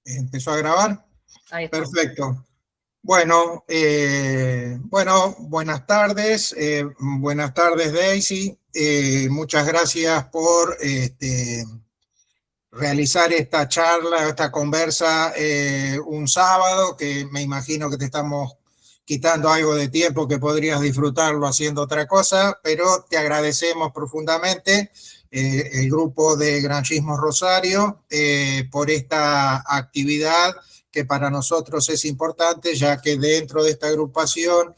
¿Empezó a grabar? Ahí está. Perfecto. Bueno, buenas tardes. Buenas tardes, Daisy. Muchas gracias por realizar esta charla, esta conversa un sábado, que me imagino que te estamos quitando algo de tiempo que podrías disfrutarlo haciendo otra cosa, pero te agradecemos profundamente el grupo de Granchismo Rosario por esta actividad que para nosotros es importante, ya que dentro de esta agrupación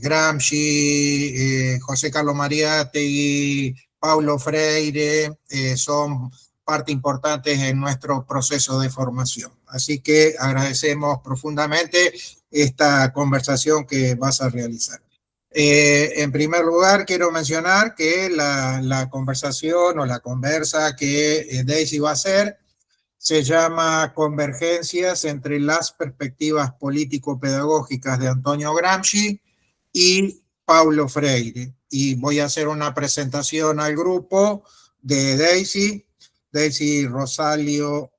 Gramsci, José Carlos Mariátegui, Paulo Freire son parte importante en nuestro proceso de formación. Así que agradecemos profundamente esta conversación que vas a realizar. En primer lugar, quiero mencionar que la conversación o la conversa que Daisy va a hacer se llama Convergencias entre las perspectivas político-pedagógicas de Antonio Gramsci y Paulo Freire. Y voy a hacer una presentación al grupo de Daisy Rosario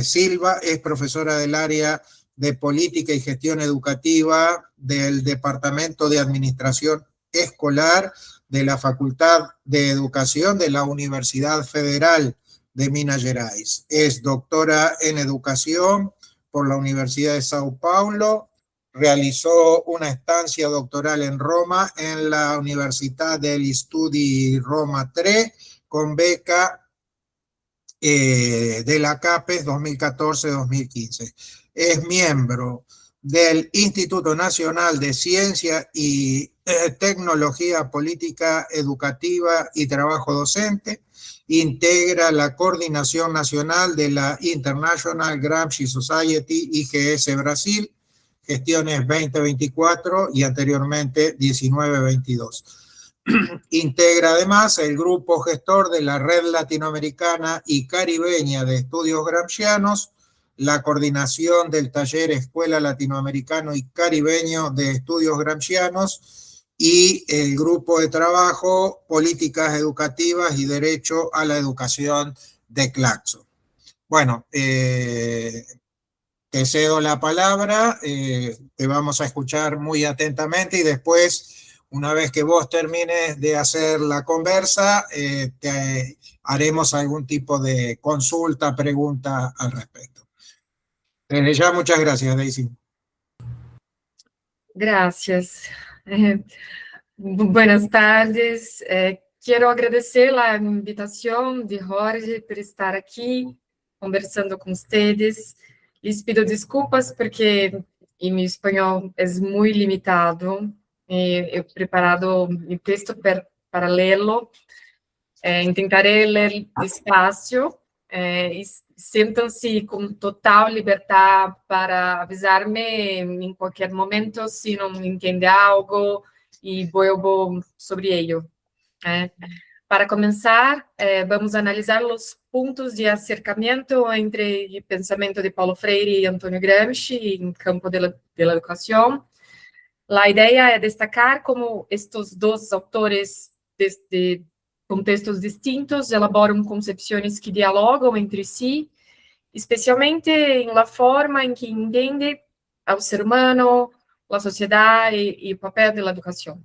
Silva, es profesora del área de Política y Gestión Educativa del Departamento de Administración Escolar de la Facultad de Educación de la Universidad Federal de Minas Gerais. Es doctora en educación por la Universidad de Sao Paulo. Realizó una estancia doctoral en Roma en la Universidad degli Studi Roma 3 con beca de la CAPES 2014-2015. Es miembro del Instituto Nacional de Ciencia y Tecnología Política Educativa y Trabajo Docente. Integra la Coordinación Nacional de la International Gramsci Society, IGS Brasil, gestiones 2024 y anteriormente 19-22. Integra además el grupo gestor de la Red Latinoamericana y Caribeña de Estudios Gramscianos, la coordinación del taller Escuela Latinoamericano y Caribeño de Estudios Gramscianos y el grupo de trabajo Políticas Educativas y Derecho a la Educación de Claxo. Bueno, te cedo la palabra, te vamos a escuchar muy atentamente y después, una vez que vos termines de hacer la conversa, te haremos algún tipo de consulta, pregunta al respecto. Desde ya, muchas gracias, Daisy. Gracias. Buenas tardes. Quero agradecer a invitação de Jorge por estar aqui conversando com vocês. Les pido desculpas porque meu espanhol é muito limitado. Eu preparado um texto para lê-lo. Tentarei ler despacio. E sintam-se com total liberdade para avisar-me em qualquer momento se não entende algo e vuelvo sobre ello. Para começar, vamos analisar os pontos de acercamento entre o pensamento de Paulo Freire e Antônio Gramsci em campo da educação. A ideia é destacar como estes dois autores de contextos distintos elaboram concepções que dialogam entre si, especialmente em la forma em que entende ao ser humano, a sociedade e o papel da educação.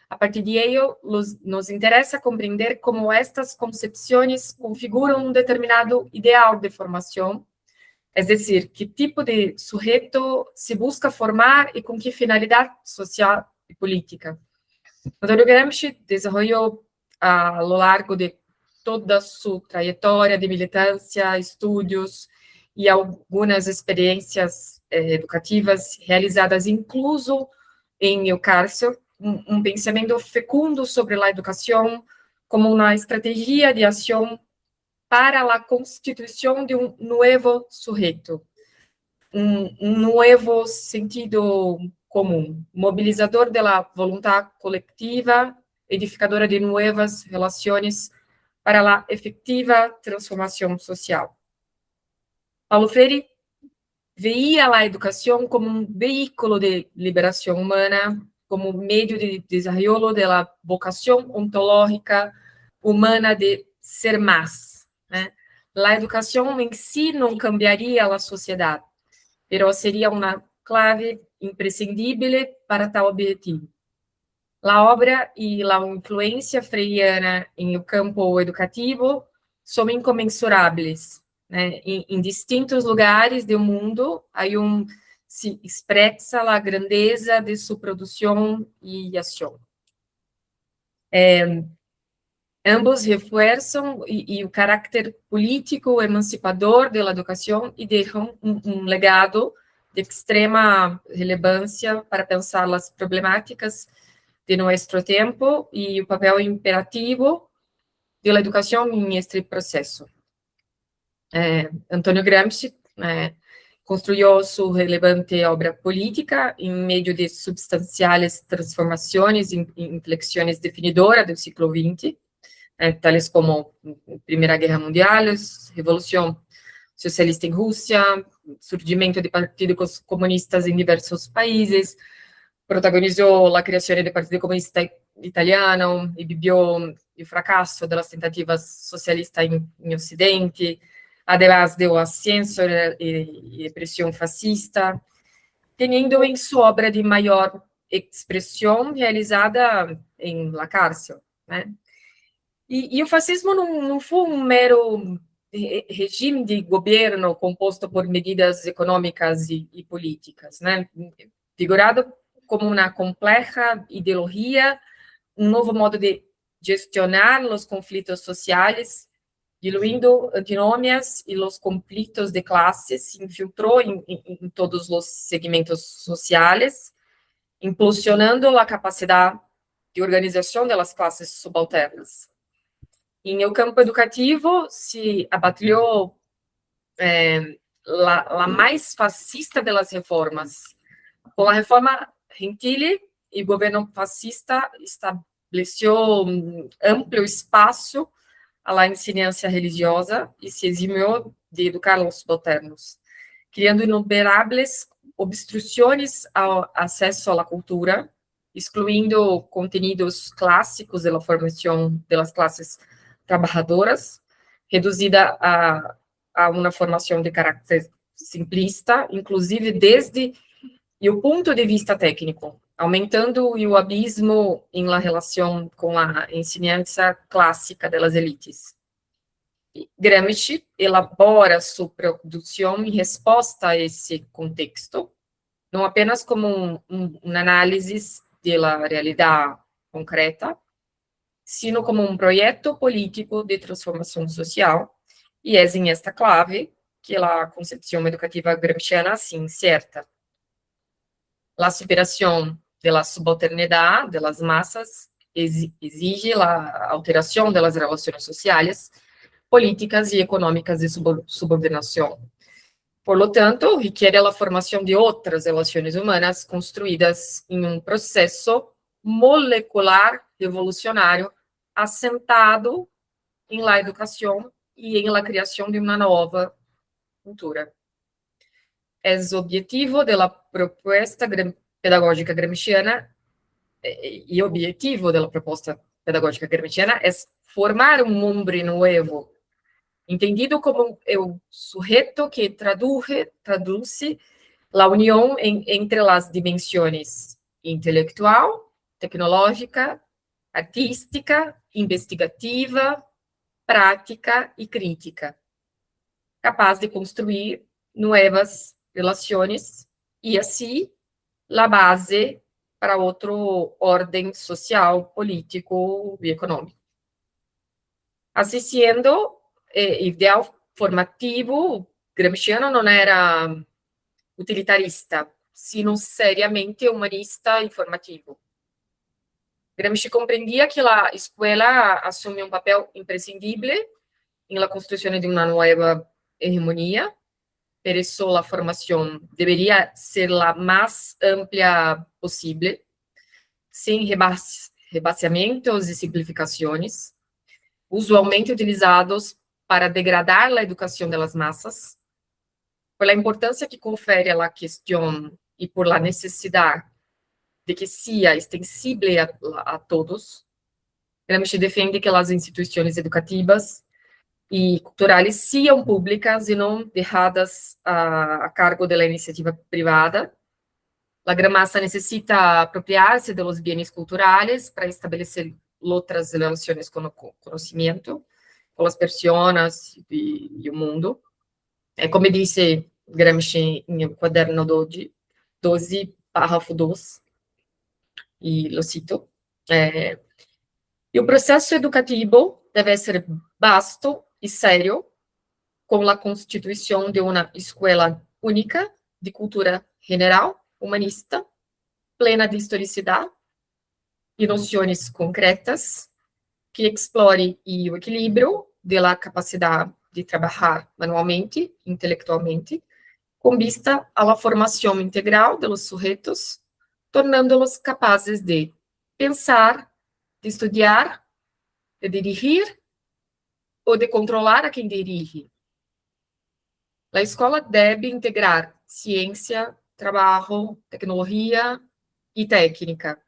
A partir de ello, nos interessa compreender como estas concepções configuram um determinado ideal de formação, é decir, que tipo de sujeito se busca formar e com que finalidade social e política. Antonio Gramsci desenvolveu a lo largo de toda sua trajetória de militância, estudos e algumas experiências educativas realizadas incluso em meu cárcel, um pensamento fecundo sobre a educação como uma estratégia de ação para a constituição de um novo sujeito, um novo sentido comum, mobilizador da vontade coletiva, edificadora de novas relações para a efetiva transformação social. Paulo Freire veia a educação como um veículo de liberação humana, como meio de desarrollo da vocação ontológica humana de ser mais. a educação em si não cambiaria a sociedade, mas seria uma clave imprescindível para tal objetivo. A obra e a influência freiana em o campo educativo são incomensuráveis, né? Em distintos lugares do mundo, se expressa a grandeza de sua produção e ação. Ambos reforçam o caráter político emancipador da educação e deixam um legado de extrema relevância para pensar as problemáticas de nosso tempo e o papel imperativo da educação em este processo. Antônio Gramsci construiu sua relevante obra política em meio de substanciais transformações e inflexões definidoras do século XX, tales como Primeira Guerra Mundial, Revolução Socialista em Rússia, surgimento de partidos comunistas em diversos países, protagonizou a criação do Partido Comunista Italiano e viveu o fracasso das tentativas socialistas em Ocidente, además do ascenso e pressão fascista, tendo em sua obra de maior expressão realizada em la cárcel, né? E o fascismo não foi um mero regime de governo composto por medidas econômicas e políticas, né? Figurado como uma complexa ideologia, um novo modo de gestionar os conflitos sociais, diluindo antinômias e os conflitos de classes, se infiltrou em todos os segmentos sociais, impulsionando a capacidade de organização das classes subalternas. Em o campo educativo, se abateu a mais fascista das reformas. Com a reforma Gentile, o governo fascista estabeleceu amplo espaço à ensinança religiosa e se eximiu de educar os subalternos, criando inumeráveis obstruções ao acesso à cultura, excluindo conteúdos clássicos da formação das classes trabalhadoras, reduzida a uma formação de caráter simplista, inclusive desde o ponto de vista técnico, aumentando o abismo em la relação com a ensinança clássica das elites. Gramsci elabora sua produção em resposta a esse contexto, não apenas como uma análise da realidade concreta, sino como um projeto político de transformação social, e é em esta clave que a concepção educativa gramsciana se inserta. A superação da subalternidade das massas exige a alteração das relações sociais, políticas e econômicas de subordinação. Por lo tanto, requer a formação de outras relações humanas construídas em um processo molecular revolucionário assentado em la educação e em la criação de uma nova cultura. É o objetivo da proposta pedagógica gramsciana e o objetivo da proposta pedagógica gramsciana é formar um homem novo, entendido como o sujeito que traduz a união entre as dimensões intelectual, tecnológica, artística, investigativa, prática e crítica, capaz de construir novas relações e, assim, a base para outro ordem social, político e econômico. Assim sendo, o ideal formativo gramsciano não era utilitarista, sino seriamente humanista e formativo. Gramsci compreendia que a escola assume um papel imprescindível em la construção de uma nova hegemonia, por isso a formação deveria ser a mais ampla possível, sem rebaseamentos e simplificações, usualmente utilizados para degradar a educação das massas, por la importância que confere a la questão e por la necessidade de que seja extensível a todos. Gramsci defende que as instituições educativas e culturais sejam públicas e não deixadas a cargo da iniciativa privada. A Gramassa necessita apropriar-se dos bens culturais para estabelecer outras relações com o conhecimento, com as pessoas e o mundo. Como disse Gramsci em Quaderno 12, parágrafo 2, e lo cito, e o processo educativo deve ser vasto e sério, com a constituição de uma escola única de cultura general, humanista, plena de historicidade e noções concretas, que explore o equilíbrio da capacidade de trabalhar manualmente, intelectualmente, com vista à formação integral dos sujeitos, tornando-los capazes de pensar, de estudar, de dirigir ou de controlar a quem dirige. A escola deve integrar ciência, trabalho, tecnologia e técnica,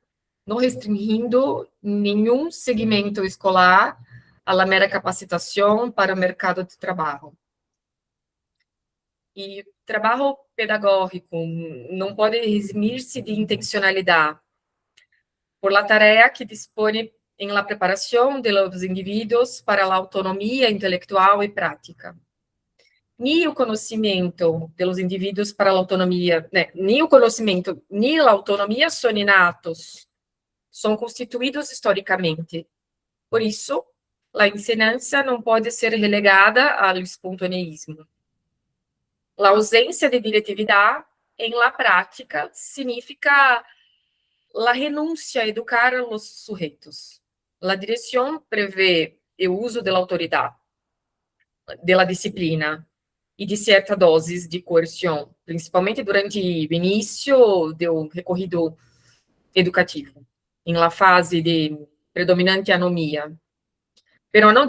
não restringindo nenhum segmento escolar à mera capacitação para o mercado de trabalho. E trabalho pedagógico não pode eximir-se de intencionalidade, por la tarefa que dispõe em la preparação de los indivíduos para a autonomia intelectual e prática. Nem o conhecimento de los indivíduos para a autonomia, nem o conhecimento, nem a autonomia são inatos, são constituídos historicamente. Por isso, a ensinança não pode ser relegada ao espontaneísmo. A ausência de diretividade, em la prática, significa a renúncia a educar os sujeitos. A direção prevê o uso da autoridade, da disciplina e de certa doses de coerção, principalmente durante o início do recorrido educativo, em la fase de predominante anomia, pero não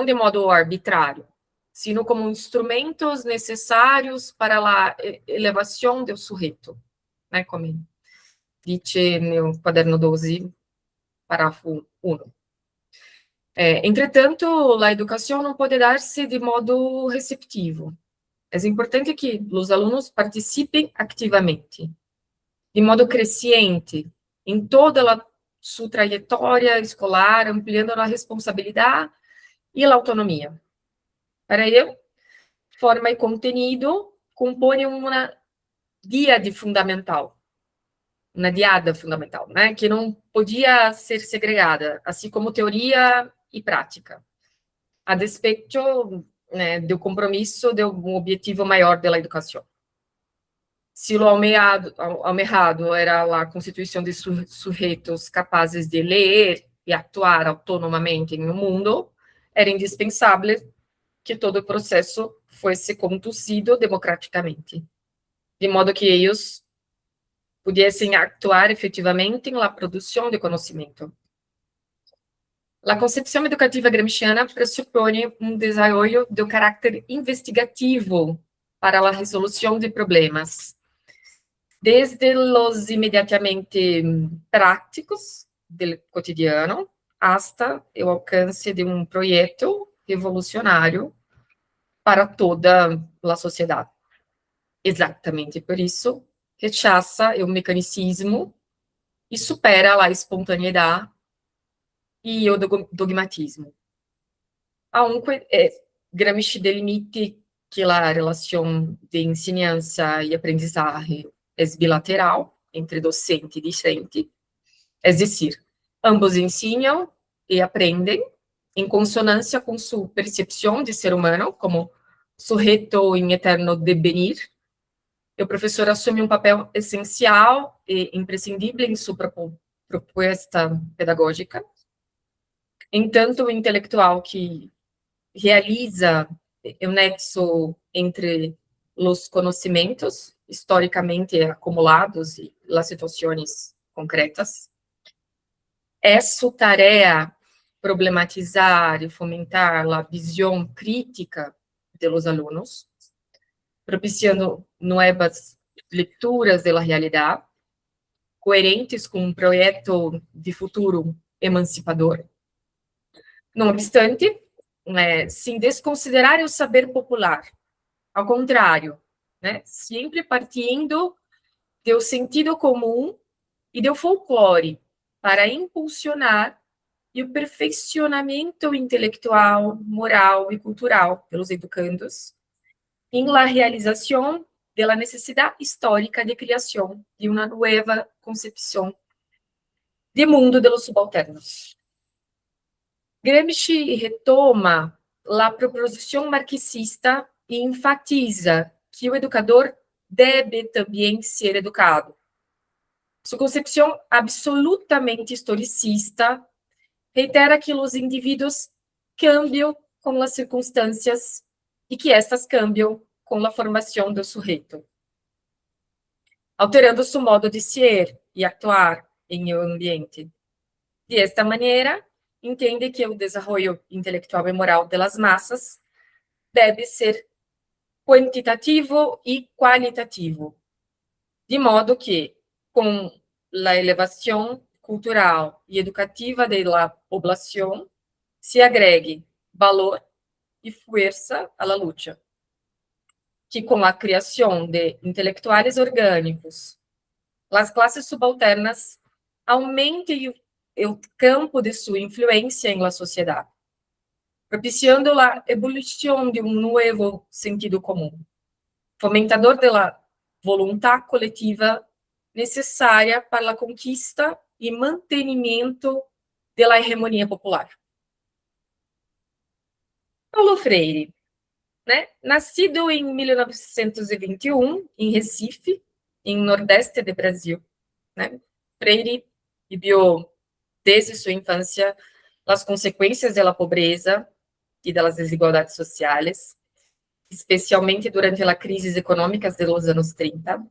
de modo arbitrário, sino como instrumentos necessários para a elevação do sujeito, como dice no Quaderno 12, parágrafo 1. Entretanto, a educação não pode dar-se de modo receptivo. É importante que os alunos participem ativamente, de modo crescente, em toda a sua trajetória escolar, ampliando a responsabilidade e a autonomia. Para ele, forma e conteúdo compõem uma diada fundamental, que não podia ser segregada, assim como teoria e prática, a despeito do compromisso de um objetivo maior da educação. Se o almejado era a constituição de sujeitos capazes de ler e atuar autonomamente no mundo, era indispensável que todo o processo fosse conduzido democraticamente, de modo que eles pudessem atuar efetivamente na produção de conhecimento. A concepção educativa gramsciana pressupõe desenvolvimento do caráter investigativo para a resolução de problemas, desde os imediatamente práticos do cotidiano hasta o alcance de um projeto revolucionário para toda a sociedade. Exatamente por isso, rechaça o mecanicismo e supera a espontaneidade e o dogmatismo. Aunque Gramsci delimite que a relação de ensinança e aprendizagem é bilateral entre docente e discente, é decir, ambos ensinam e aprendem em consonância com sua percepção de ser humano como sujeito em eterno devenir. O professor assume um papel essencial e imprescindível em sua proposta pedagógica. Entanto, o intelectual que realiza o nexo entre os conhecimentos historicamente acumulados e as situações concretas, é sua tarefa problematizar e fomentar a visão crítica dos alunos, propiciando novas leituras da realidade, coerentes com um projeto de futuro emancipador. Não obstante, sem desconsiderar o saber popular. Ao contrário, né, sempre partindo do sentido comum e do folclore para impulsionar e o perfeccionamento intelectual, moral e cultural pelos educandos em la realização da necessidade histórica de criação de uma nova concepção de mundo de los subalternos. Gramsci retoma a proposição marxista e enfatiza que o educador deve também ser educado. Sua concepção absolutamente historicista reitera que os indivíduos cambiam com as circunstâncias e que estas cambiam com a formação do sujeito, alterando seu modo de ser e actuar em o ambiente. De esta maneira, entende que o desenvolvimento intelectual e moral das massas deve ser quantitativo e qualitativo, de modo que, com a elevação cultural e educativa da população, se agregue valor e força à luta, que com a criação de intelectuais orgânicos, as classes subalternas aumentem o campo de sua influência em la sociedade, propiciando a evolução de um novo sentido comum, fomentador da voluntade coletiva necessária para a conquista e mantenimento da hegemonia popular. Paulo Freire, né? Nascido em 1921, em Recife, em Nordeste do Brasil, né? Freire viveu desde sua infância as consequências da pobreza e das desigualdades sociais, especialmente durante a crise econômica dos anos 30.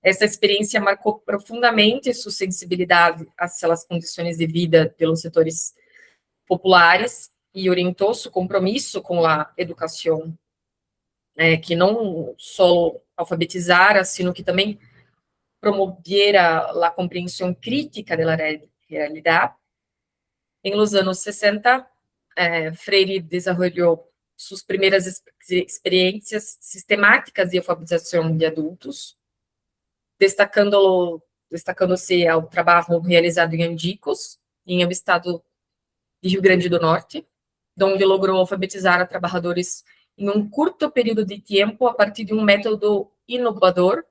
Essa experiência marcou profundamente sua sensibilidade às condições de vida dos setores populares e orientou seu compromisso com a educação, que não só alfabetizara, sino que também promoviera a compreensão crítica da realidade. Em los anos 60, Freire desenvolveu suas primeiras experiências sistemáticas de alfabetização de adultos, destacando-se ao trabalho realizado em Andicos, em o estado de Rio Grande do Norte, onde logrou alfabetizar a trabalhadores em um curto período de tempo a partir de um método inovador.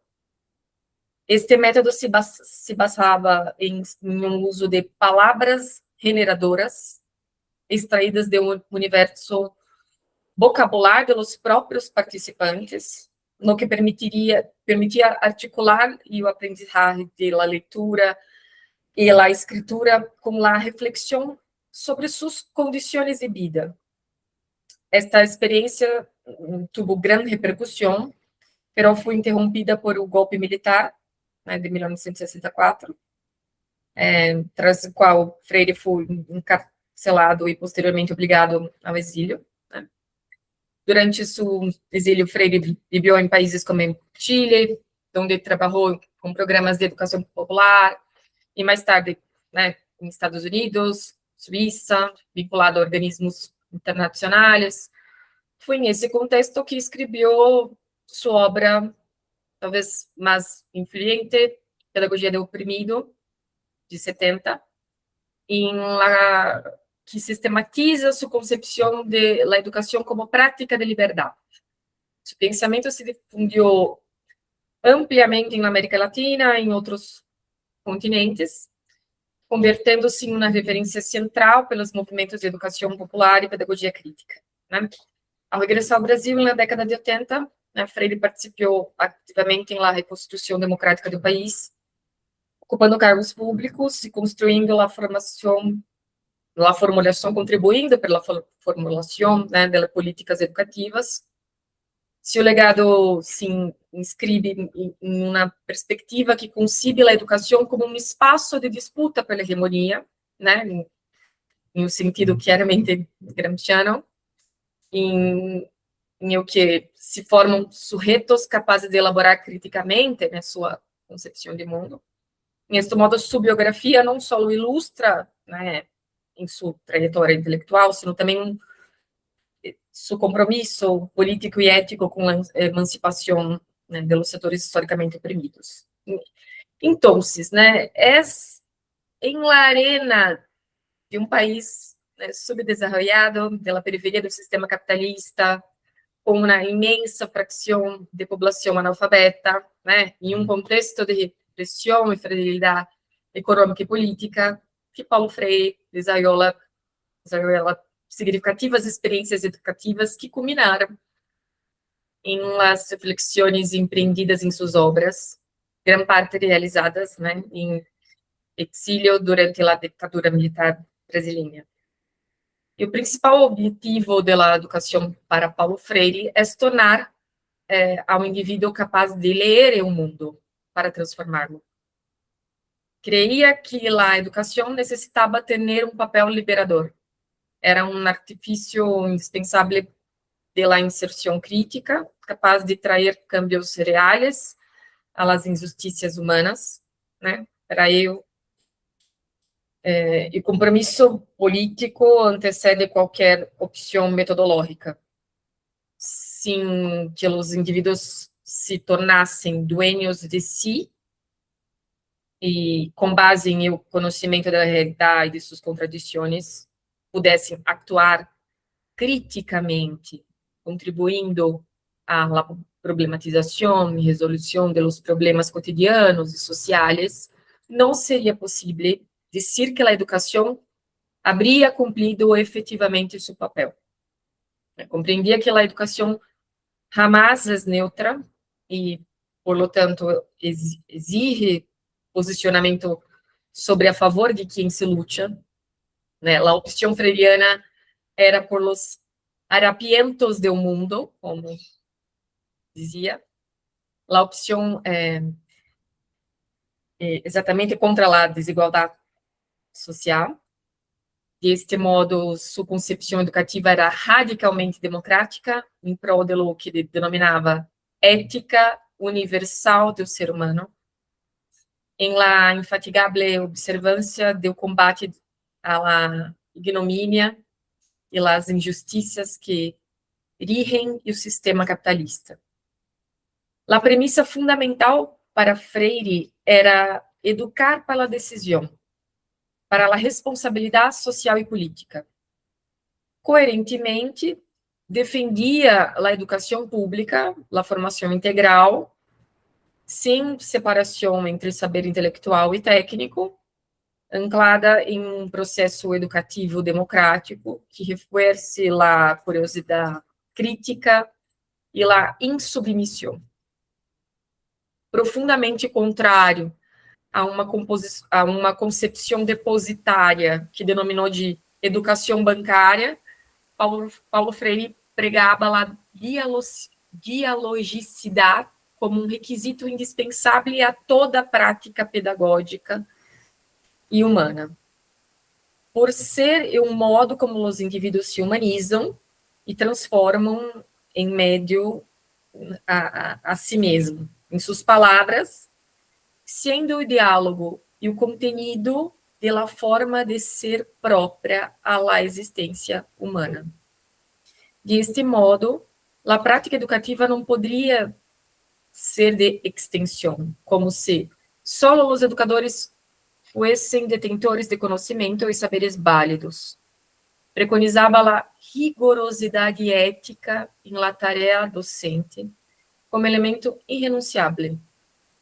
Este método se basava em um uso de palavras generadoras extraídas de um universo vocabular dos próprios participantes, no que permitia articular o aprendizagem da leitura e a escritura com a reflexão sobre suas condições de vida. Esta experiência teve grande repercussão, mas foi interrompida por o golpe militar, né, de 1964, tras o qual Freire foi encarcelado e posteriormente obrigado ao exílio. Né. Durante seu exílio, Freire viveu em países como Chile, onde trabalhou com programas de educação popular, e mais tarde, né, em Estados Unidos, Suíça, vinculado a organismos internacionais. Foi nesse contexto que escreveu sua obra, talvez mais influente, Pedagogia do Oprimido, de 70, que sistematiza sua concepção da educação como prática de liberdade. Seu pensamento se difundiu ampliamente na América Latina e em outros continentes, convertendo-se em uma referência central pelos movimentos de educação popular e pedagogia crítica. Né? Ao regressar ao Brasil, na década de 80, né, Freire participou ativamente na reconstrução democrática do país, ocupando cargos públicos e construindo a formulação, contribuindo pela formulação, né, de políticas educativas. Seu legado se inscreve em uma perspectiva que concibe a educação como um espaço de disputa pela hegemonia, né, em um sentido claramente gramsciano, em o que se formam sujeitos capazes de elaborar criticamente, né, sua concepção de mundo. Neste modo, sua biografia não só ilustra, né, em sua trajetória intelectual, sino também su compromisso político e ético com a emancipação, né, dos setores historicamente oprimidos. Então, né, é em la arena de um país, né, subdesarrollado, da periferia do sistema capitalista, com uma imensa fração de população analfabeta, né, em um contexto de repressão e fragilidade econômica e política, que Paulo Freire desenvolveu significativas experiências educativas que culminaram em las reflexões empreendidas em suas obras, grande parte realizadas, né, em exílio durante a ditadura militar brasileira. E o principal objetivo da educação para Paulo Freire é tornar ao indivíduo capaz de ler o mundo para transformá-lo. Creia que a educação necessitava ter um papel liberador. Era um artifício indispensável de la inserção crítica, capaz de trazer cambios reais a las injustiças humanas, né? Para eu, e compromisso político antecede qualquer opção metodológica. Sem que os indivíduos se tornassem dueños de si e, com base em o conhecimento da realidade e de suas contradições, pudessem atuar criticamente, contribuindo à problematização e resolução dos problemas cotidianos e sociais, não seria possível dizer que a educação habría cumprido efetivamente seu papel. Compreendia que a educação jamais é neutra e, por lo tanto, exige posicionamento sobre a favor de quem se luta, né? A opção freiriana era por los harapientos do mundo, como dizia, a opção exatamente contra a desigualdade social. Deste modo, sua concepção educativa era radicalmente democrática, em prol de lo que ele denominava ética universal do ser humano, em la infatigável observância do combate à la ignomínia e las injustiças que rigem o sistema capitalista. A premissa fundamental para Freire era educar para a decisão, para a responsabilidade social e política. Coerentemente, defendia a educação pública, a formação integral, sem separação entre saber intelectual e técnico, anclada em um processo educativo democrático que reforce a curiosidade crítica e a insubmissão. Profundamente contrário a uma concepção depositária que denominou de educação bancária, Paulo Freire pregava a dialogicidade como um requisito indispensável a toda prática pedagógica e humana, por ser um modo como os indivíduos se humanizam e transformam em médio a si mesmo. Em suas palavras, sendo o diálogo e o contenido de la forma de ser própria à la existência humana. Deste modo, a prática educativa não poderia ser de extensão, como se só os educadores fossem detentores de conhecimento e saberes válidos. Preconizava a rigorosidade ética em la tarefa docente como elemento irrenunciável,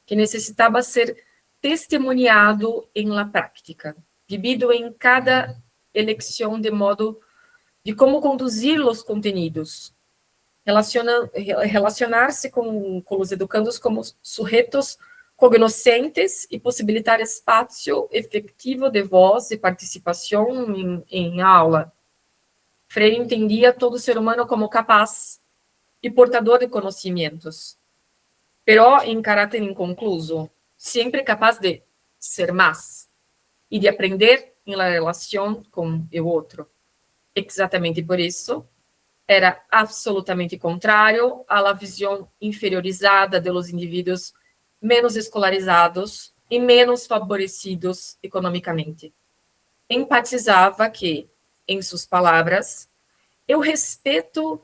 que necessitava ser testemunhado em la prática, vivido em cada eleição de modo de como conduzir os conteúdos, relacionar-se com os educandos como sujeitos cognoscentes e possibilitar espaço efetivo de voz e participação em aula. Freire entendia todo ser humano como capaz e portador de conhecimentos, pero em caráter inconcluso, sempre capaz de ser mais e de aprender em la relação com o outro. Exatamente por isso, era absolutamente contrário à visão inferiorizada dos indivíduos menos escolarizados e menos favorecidos economicamente. Enfatizava que, em suas palavras, eu respeito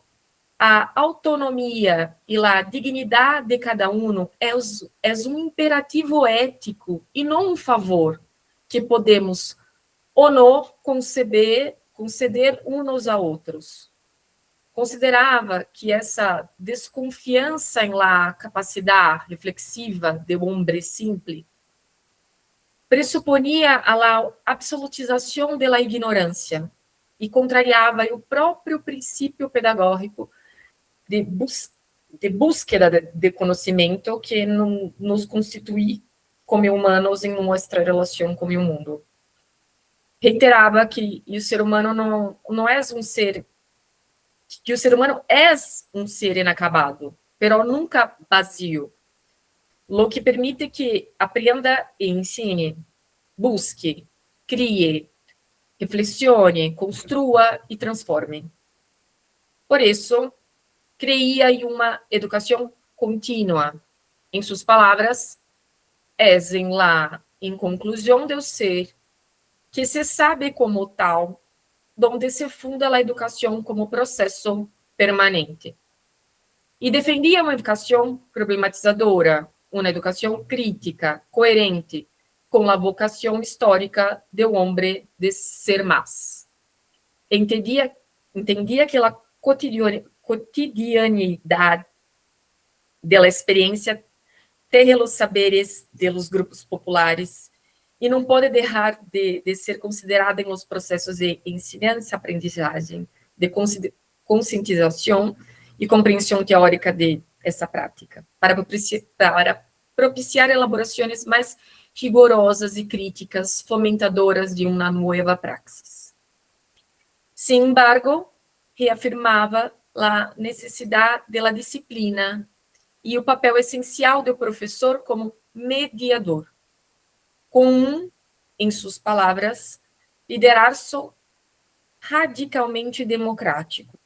a autonomia e a dignidade de cada um é um imperativo ético e não um favor que podemos ou não conceder uns a outros. Considerava que essa desconfiança em la capacidade reflexiva do homem simples pressuponia a absolutização da ignorância e contrariava o próprio princípio pedagógico de búsqueda de conhecimento que nos constitui como humanos em nossa relação com o mundo. Reiterava que o ser humano não é um ser, que o ser humano é um ser inacabado, pero nunca vazio, lo que permite que aprenda e ensine, busque, crie, reflexione, construa e transforme. Por isso, creia em uma educação contínua. Em suas palavras, em conclusão do ser, que se sabe como tal, donde se funda a educação como processo permanente. E defendia uma educação problematizadora, uma educação crítica, coerente, com a vocação histórica do homem de ser mais. Entendia que a cotidianidade da experiência tem os saberes dos grupos populares e não pode deixar de ser considerada em os processos de ensinança-aprendizagem, de conscientização e compreensão teórica de essa prática, para propiciar elaborações mais rigorosas e críticas, fomentadoras de uma nova praxis. Sin embargo, reafirmava a necessidade da disciplina e o papel essencial do professor como mediador, com, em suas palavras, liderazgo radicalmente democrático,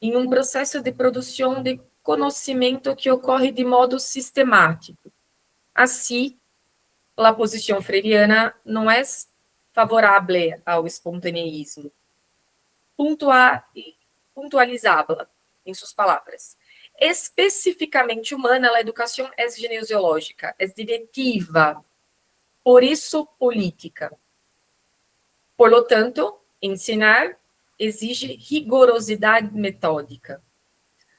em um processo de produção de conhecimento que ocorre de modo sistemático. Assim, a posição freiriana não é favorável ao espontaneísmo. Puntualizava, em suas palavras, especificamente humana, a educação é genesiológica, é diretiva, por isso política. Por lo tanto, ensinar exige rigorosidade metódica.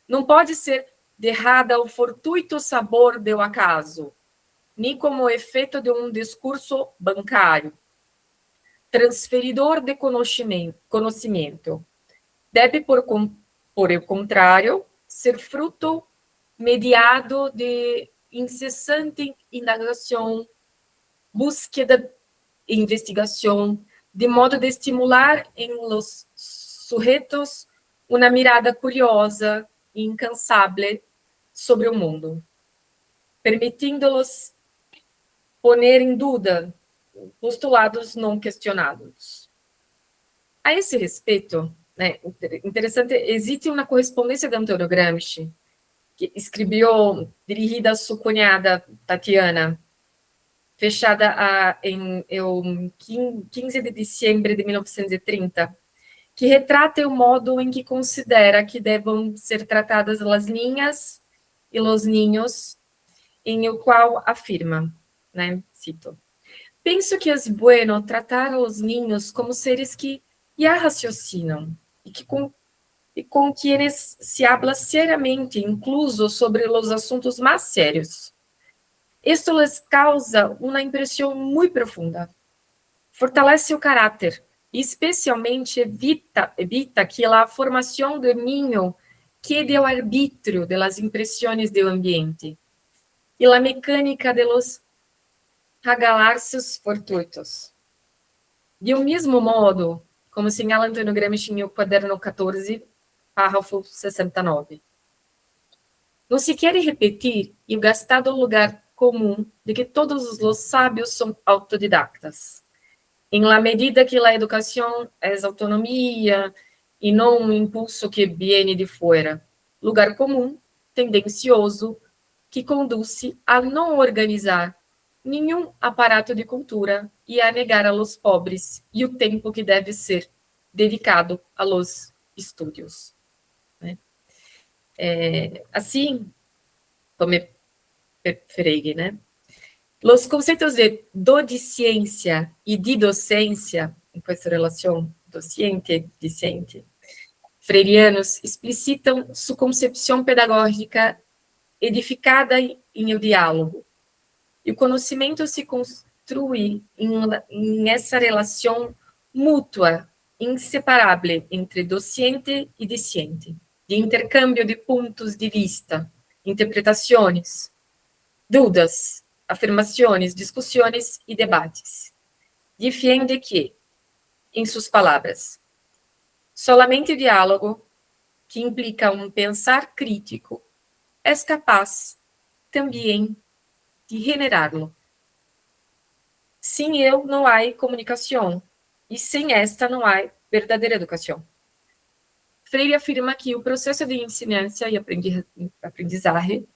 Não pode ser derrada ao fortuito sabor do acaso, nem como efeito de um discurso bancário. Transferidor de conhecimento. Deve, por o contrário, ser fruto mediado de incessante indagação, búsqueda e investigação, de modo de estimular em los sujeitos uma mirada curiosa e incansável sobre o mundo, permitindo-los poner em dúvida postulados não questionados. A esse respeito, interessante, existe uma correspondência de Antônio Gramsci, que escreveu, dirigida a sua cunhada, Tatiana, fechada em 15 de dezembro de 1930, que retrata o modo em que considera que devem ser tratadas as linhas e os ninhos, em o qual afirma, cito, penso que é bueno tratar os ninhos como seres que já raciocinam e com quienes se habla seriamente, incluso sobre os assuntos mais sérios. Isto les causa uma impressão muito profunda. Fortalece o caráter e, especialmente, evita que a formação do ninho quede ao arbítrio das impressões do ambiente e a mecânica de los regalarcios fortuitos. De um mesmo modo, como señala Antônio Gramsci em o quaderno 14, parágrafo 69. Não se quer repetir e o gastado lugar comum de que todos os sábios são autodidactas, em la medida que a educação é autonomia e não um impulso que viene de fora, lugar comum, tendencioso, que conduz a não organizar nenhum aparato de cultura e a negar a los pobres e o tempo que deve ser dedicado a los estudios. Né? Assim, como Freire, né? Os conceitos de dodicência e de docência, em essa relação docente-discente, freirianos explicitam sua concepção pedagógica edificada em o diálogo. E o conhecimento se construi em essa relação mútua, inseparável entre docente e discente, de intercâmbio de pontos de vista, interpretações, dúvidas, afirmações, discussões e debates. Defende que, em suas palavras, solamente o diálogo, que implica um pensar crítico, é capaz também de generá-lo. Sem eu não há comunicação, e sem esta não há verdadeira educação. Freire afirma que o processo de ensinança e aprendizagem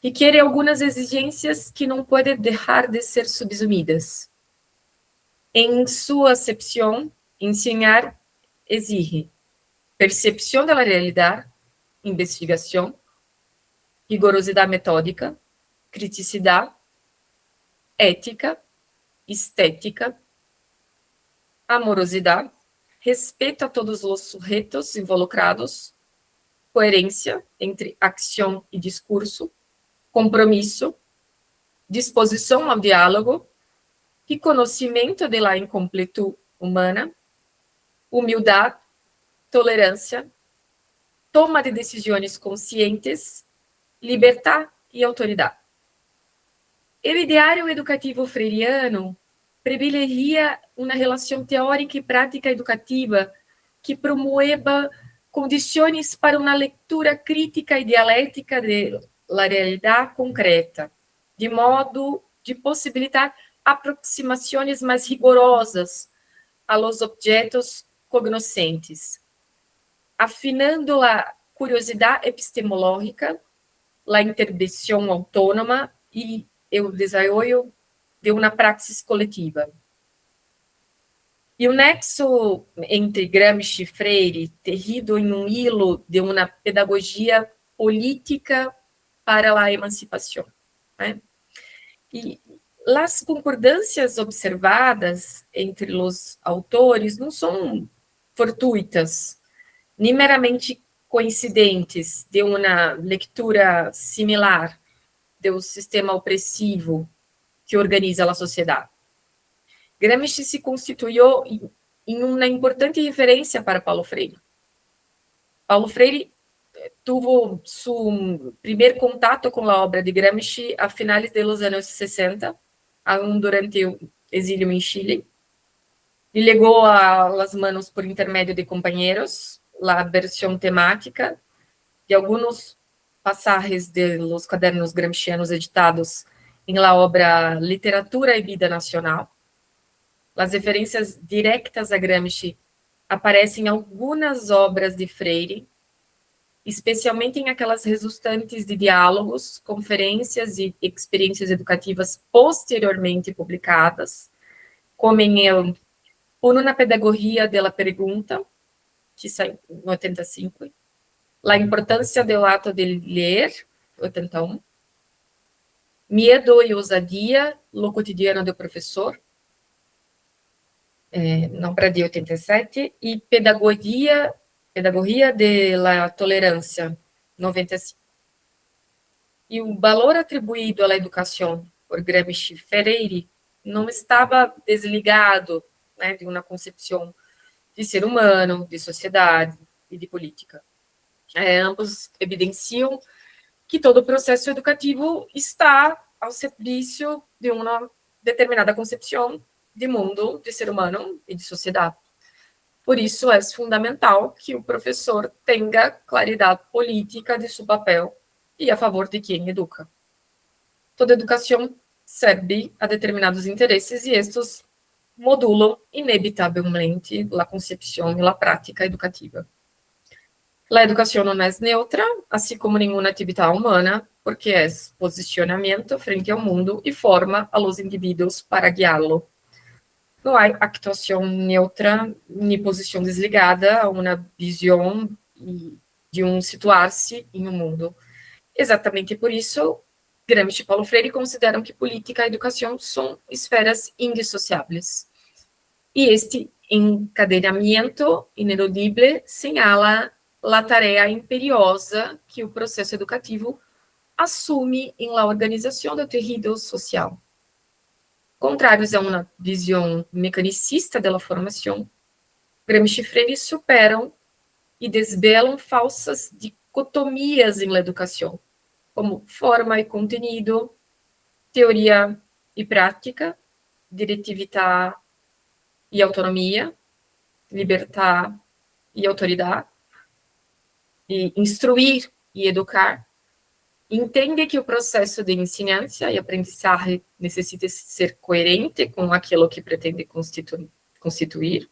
requer algumas exigências que não podem deixar de ser subsumidas. Em sua acepção, ensinar exige percepção da realidade, investigação, rigorosidade metódica, criticidade, ética, estética, amorosidade, respeito a todos os sujeitos involucrados, coerência entre ação e discurso, compromisso, disposição ao diálogo, reconhecimento da incompletude humana, humildade, tolerância, toma de decisões conscientes, liberdade e autoridade. O ideário educativo freiriano privilegia uma relação teórica e prática educativa que promueva condições para uma leitura crítica e dialética da realidade concreta, de modo de possibilitar aproximações mais rigorosas a los objetos cognoscentes, afinando a curiosidade epistemológica, a intervenção autônoma e o desenvolvimento de uma praxis coletiva. E o nexo entre Gramsci e Freire, terrido em um hilo de uma pedagogia política para a emancipação. Né? E as concordâncias observadas entre os autores não são fortuitas, nem meramente coincidentes de uma leitura similar do sistema opressivo que organiza a sociedade. Gramsci se constituiu em uma importante referência para Paulo Freire. Paulo Freire teve seu primeiro contato com a obra de Gramsci a finais dos anos 60, durante o exílio em Chile. E legou as manos por intermédio de companheiros a versão temática de alguns passagens de los cadernos gramscianos editados em la obra Literatura e Vida Nacional. As referências diretas a Gramsci aparecem em algumas obras de Freire, especialmente em aquelas resultantes de diálogos, conferências e experiências educativas posteriormente publicadas, como em Uno na Pedagogia de la Pergunta, que saiu em 85, La Importância do Ato de Ler, 81, Miedo e Ousadia, Lo Cotidiano do Professor, não para de 87, e Pedagogia de la Tolerância, 95. E o valor atribuído à educação por Gramsci e Freire não estava desligado, né, de uma concepção de ser humano, de sociedade e de política. Ambos evidenciam que todo o processo educativo está ao serviço de uma determinada concepção de mundo, de ser humano e de sociedade. Por isso, é fundamental que o professor tenha claridade política de seu papel e a favor de quem educa. Toda educação serve a determinados interesses e estes modulam inevitavelmente a concepção e a prática educativa. A educação não é neutra, assim como nenhuma atividade humana, porque é posicionamento frente ao mundo e forma a los indivíduos para guiá-lo. não há atuação neutra nem posição desligada a uma visão de situar-se em um mundo. Exatamente por isso, Gramsci e Paulo Freire consideram que política e educação são esferas indissociáveis. E este encadeamento ineludible señala a tarefa imperiosa que o processo educativo assume em la organização do tecido social. Contrários a uma visão mecanicista da formação, Gramsci e Freire superam e desvelam falsas dicotomias em la educação, como forma e conteúdo, teoria e prática, diretividade e autonomia, liberdade e autoridade, e instruir e educar. Entende que o processo de ensinança e aprendizagem necessita ser coerente com aquilo que pretende constituir.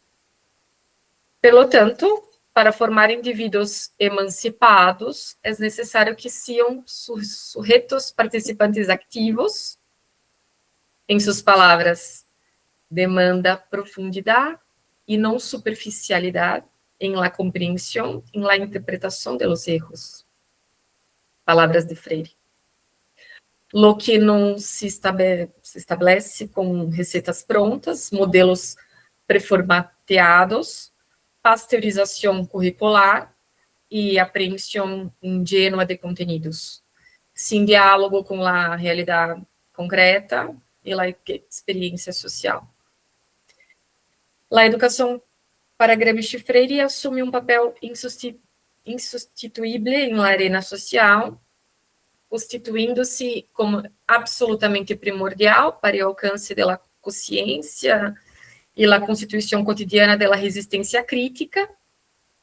Pelo tanto, para formar indivíduos emancipados, é necessário que sejam sujeitos participantes ativos. Em suas palavras, demanda profundidade e não superficialidade em la compreensão, em la interpretação de los erros. Palavras de Freire. Lo que não se estabelece com receitas prontas, modelos preformateados, pasteurização curricular e apreensão ingênua de conteúdos, sem diálogo com a realidade concreta e a experiência social. A educação para Gramsci e Freire assume um papel insubstituível em la arena social, constituindo-se como absolutamente primordial para o alcance da consciência e a constituição cotidiana da resistência crítica,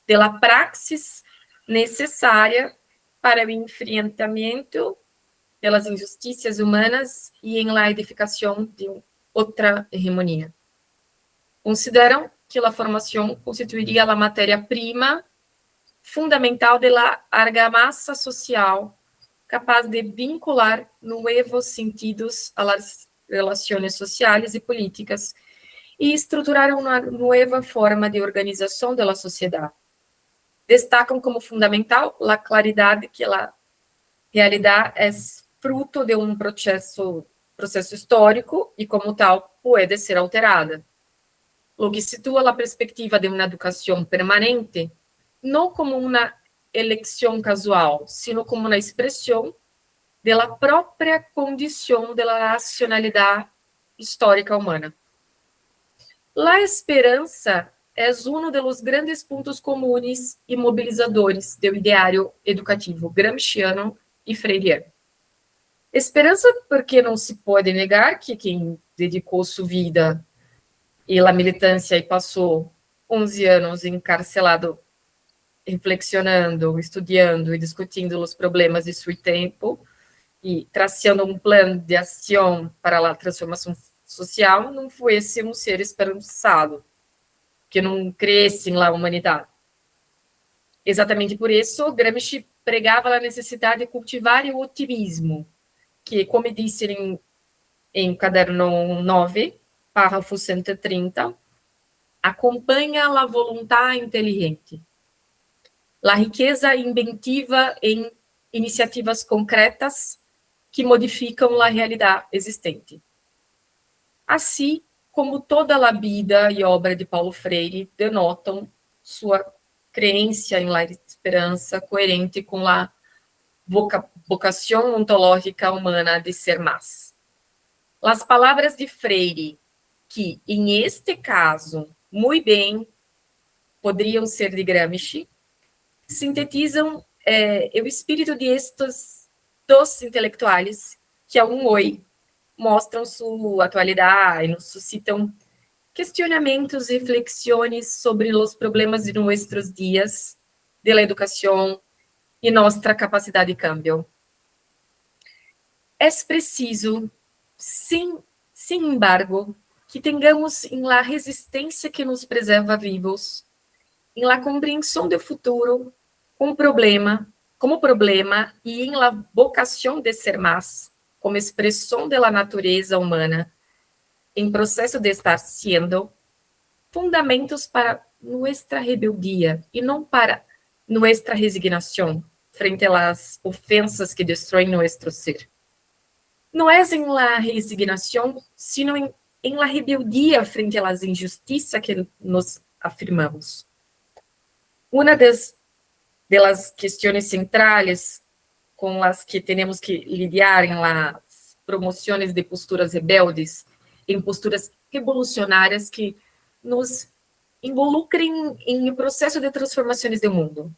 da praxis necessária para o enfrentamento das injustiças humanas e em la edificação de outra hegemonia. Consideram que a formação constituiria a matéria-prima fundamental da argamassa social capaz de vincular novos sentidos às relações sociais e políticas e estruturar uma nova forma de organização da sociedade. Destacam como fundamental a claridade que a realidade é fruto de um processo histórico e, como tal, pode ser alterada. O que situa a perspectiva de uma educação permanente não como uma eleição casual, sino como uma expressão da própria condição da racionalidade histórica humana. A esperança é um dos grandes pontos comuns e mobilizadores do ideário educativo gramsciano e freiriano. Esperança porque não se pode negar que quem dedicou sua vida e a militância e passou 11 anos encarcelado, reflexionando, estudando e discutindo os problemas de seu tempo e traçando um plano de ação para a transformação social, não fosse um ser esperançado, que não cresce na humanidade. Exatamente por isso, Gramsci pregava a necessidade de cultivar o otimismo, que, como disse em caderno 9, parágrafo 130, acompanha a vontade inteligente, a riqueza inventiva em iniciativas concretas que modificam a realidade existente. Assim como toda a vida e obra de Paulo Freire denotam sua crença em la esperança coerente com a vocação ontológica humana de ser mais. As palavras de Freire, que, em este caso, muito bem poderiam ser de Gramsci, sintetizam o espírito de estes dos intelectuais que, aún hoje, mostram sua atualidade e nos suscitam questionamentos e reflexões sobre os problemas de nossos dias, da educação e nossa capacidade de cambio. É preciso, sem embargo, que tenhamos em la resistência que nos preserva vivos, em la compreensão do futuro como problema e em la vocação de ser mais, como expressão da natureza humana, em processo de estar sendo, fundamentos para nossa rebeldia e não para nossa resignação frente às ofensas que destroem nosso ser. Não é em la resignação, sino em la rebeldia frente às injustiças que nos afirmamos. Uma das questões centrais com as que temos que lidiar em las promoções de posturas rebeldes, em posturas revolucionárias que nos involucrem em processo de transformações do mundo.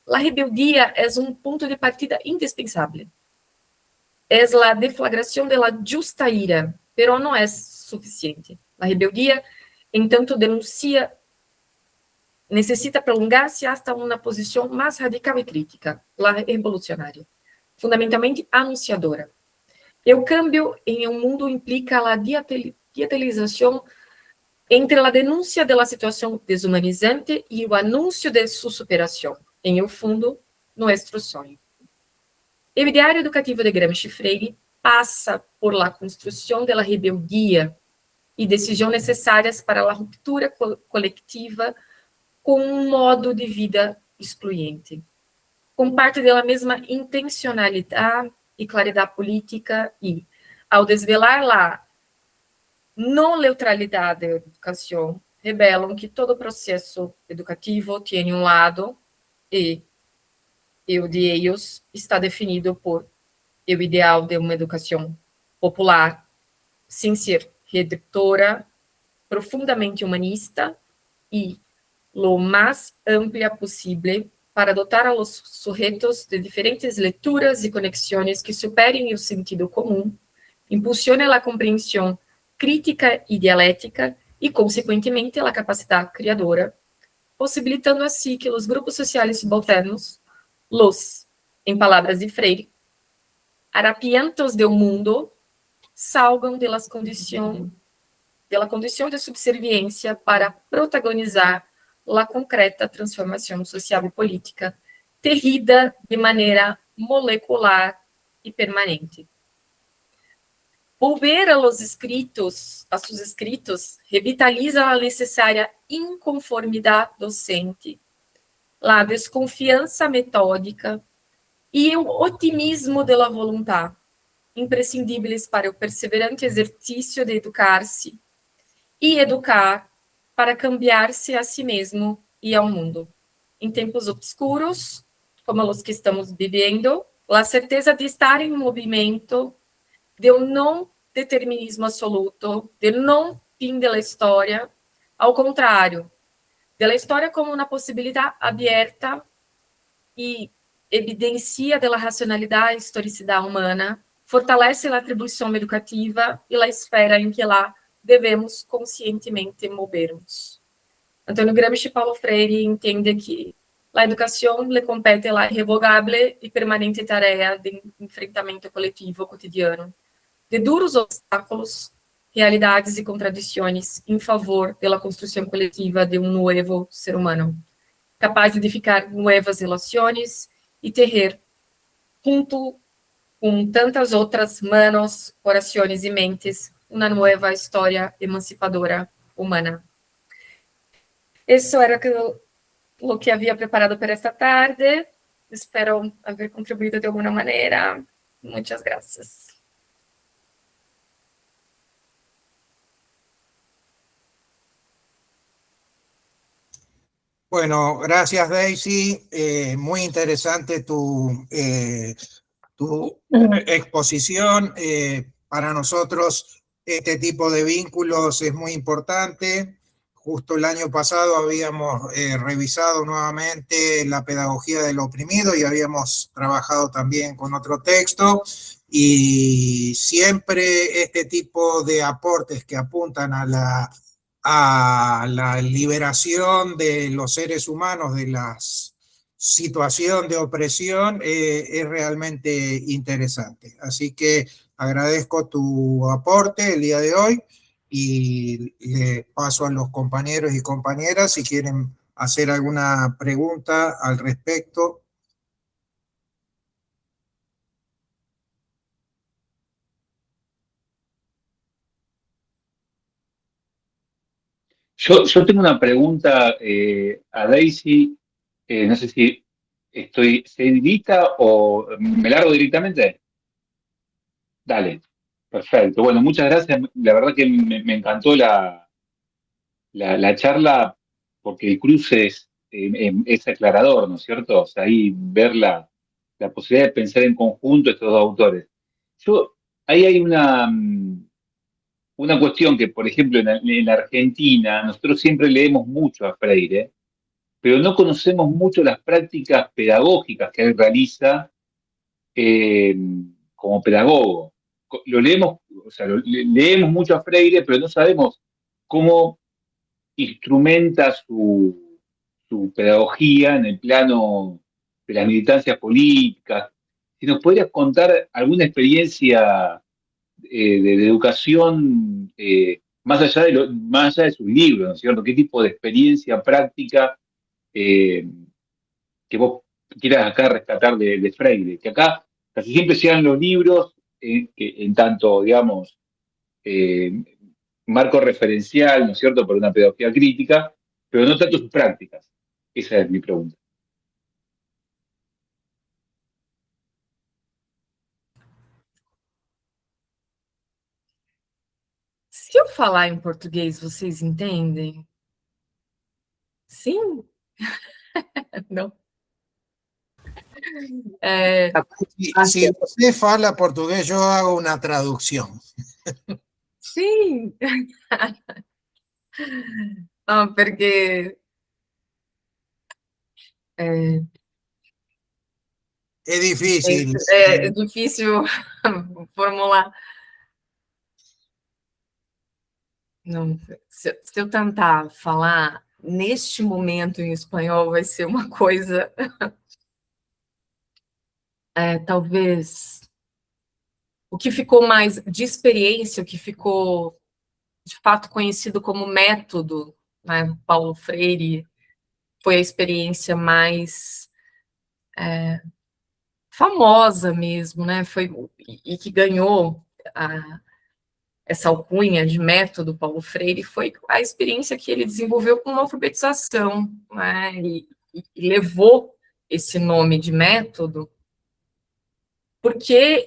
A rebeldia é um ponto de partida indispensável. É a deflagração de la justa ira, pero não é suficiente. A rebeldia, entanto, necessita prolongar-se hasta uma posição mais radical e crítica, la revolucionária, fundamentalmente anunciadora. O câmbio em um mundo implica a diatelização entre a denúncia da situação desumanizante e o anúncio de sua superação, em o fundo, nosso sonho. O ideário educativo de Gramsci Freire passa por la construção da rebeldia e decisões necessárias para a ruptura coletiva com um modo de vida excluyente. Com parte da mesma intencionalidade e claridade política e, ao desvelar la não neutralidade da educação, revelam que todo processo educativo tem um lado e o de eles está definido por o ideal de uma educação popular, sem ser redutora, profundamente humanista e lo mais ampla possível para dotar a los sujeitos de diferentes leituras e conexões que superem o sentido comum, impulsionem a compreensão crítica e dialética e, consequentemente, a capacidade criadora, possibilitando assim que os grupos sociais subalternos, em palavras de Freire, harapientos do mundo, salgam de la condição de subserviência para protagonizar a concreta transformação social e política, terrida de maneira molecular e permanente. Volver a sus escritos, revitaliza a necessária inconformidade docente, a desconfiança metódica e o otimismo de la voluntad, imprescindíveis para o perseverante exercício de educar-se e educar para cambiar-se a si mesmo e ao mundo. Em tempos obscuros, como os que estamos vivendo, a certeza de estar em movimento, de um não determinismo absoluto, de não fim da história, ao contrário, da história como uma possibilidade aberta e evidencia da racionalidade e historicidade humana, fortalece a atribuição educativa e a esfera em que lá devemos conscientemente movermos. Antônio Gramsci Paulo Freire entende que a educação lhe compete a irrevogável e permanente tarefa de enfrentamento coletivo cotidiano, de duros obstáculos, realidades e contradições em favor da construção coletiva de um novo ser humano, capaz de edificar novas relações e tejer, junto com tantas outras manos, corações e mentes, uma nova história emancipadora humana. Isso era o que havia preparado para esta tarde. Espero haver contribuído de alguma maneira. Muitas graças. Bueno, gracias Daisy. Muy interesante tu exposición. Para nosotros este tipo de vínculos es muy importante. Justo el año pasado habíamos revisado nuevamente la pedagogía del oprimido y habíamos trabajado también con otro texto. Y siempre este tipo de aportes que apuntan a la liberación de los seres humanos de la situación de opresión es realmente interesante. Así que agradezco tu aporte el día de hoy y le paso a los compañeros y compañeras si quieren hacer alguna pregunta al respecto. Yo tengo una pregunta a Daisy, no sé si estoy lista o me largo directamente. Dale, perfecto. Bueno, muchas gracias. La verdad que me encantó la charla porque el cruce es aclarador, ¿no es cierto? O sea, ahí ver la posibilidad de pensar en conjunto estos dos autores. Yo, ahí hay una cuestión que, por ejemplo, en la Argentina, nosotros siempre leemos mucho a Freire, pero no conocemos mucho las prácticas pedagógicas que él realiza eh, como pedagogo. Lo leemos, o sea, leemos mucho a Freire, pero no sabemos cómo instrumenta su pedagogía en el plano de las militancias políticas. Si nos podrías contar alguna experiencia de educación más allá de sus libros, ¿no es cierto? ¿Qué tipo de experiencia práctica eh, que vos quieras acá rescatar de Freire? Que acá casi siempre sean los libros que en tanto, digamos, eh, marco referencial, ¿no es cierto?, para una pedagogía crítica, pero no tanto sus prácticas. Esa es mi pregunta. Se eu falar em português, vocês entendem? Sim? Não. Si usted habla portugués, yo hago una traducción. Sim! Não, porque Es difícil. é difícil formular. Não, se eu tentar falar neste momento em espanhol, vai ser uma coisa, talvez, o que ficou mais de experiência, o que ficou de fato conhecido como método, né, Paulo Freire, foi a experiência mais famosa mesmo, né, e que ganhou essa alcunha de método Paulo Freire, foi a experiência que ele desenvolveu com a alfabetização, né, e levou esse nome de método, porque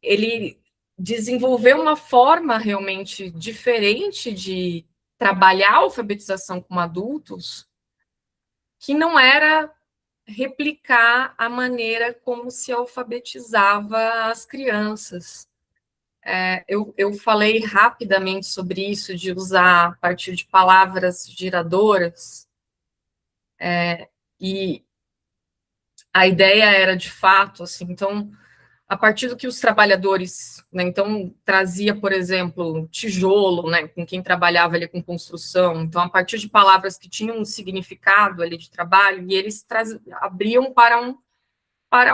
ele desenvolveu uma forma realmente diferente de trabalhar a alfabetização com adultos, que não era replicar a maneira como se alfabetizava as crianças. Eu falei rapidamente sobre isso, de usar a partir de palavras giradoras, e a ideia era, de fato, assim, então, a partir do que os trabalhadores, né, então, trazia, por exemplo, tijolo, né, com quem trabalhava ali com construção, então, a partir de palavras que tinham um significado ali de trabalho, e eles abriam para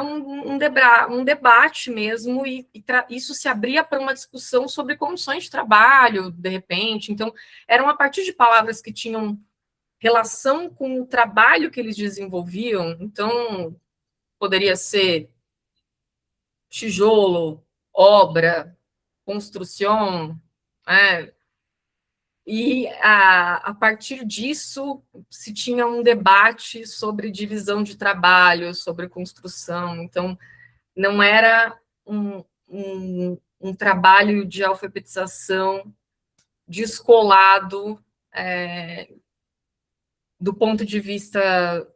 um debate mesmo, e isso se abria para uma discussão sobre condições de trabalho, de repente. Então, eram a partir de palavras que tinham relação com o trabalho que eles desenvolviam. Então, poderia ser tijolo, obra, construção, né? E a partir disso se tinha um debate sobre divisão de trabalho, sobre construção. Então, não era um trabalho de alfabetização descolado do ponto de vista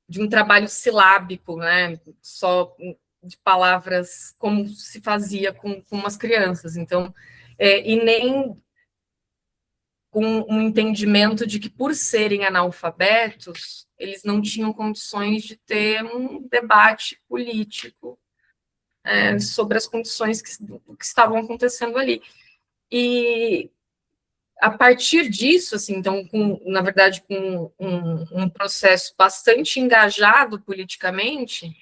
de um trabalho silábico, né? Só de palavras, como se fazia com as crianças. Então, e nem com um entendimento de que, por serem analfabetos, eles não tinham condições de ter um debate político sobre as condições que estavam acontecendo ali. E, a partir disso, assim, então, na verdade, com um processo bastante engajado politicamente,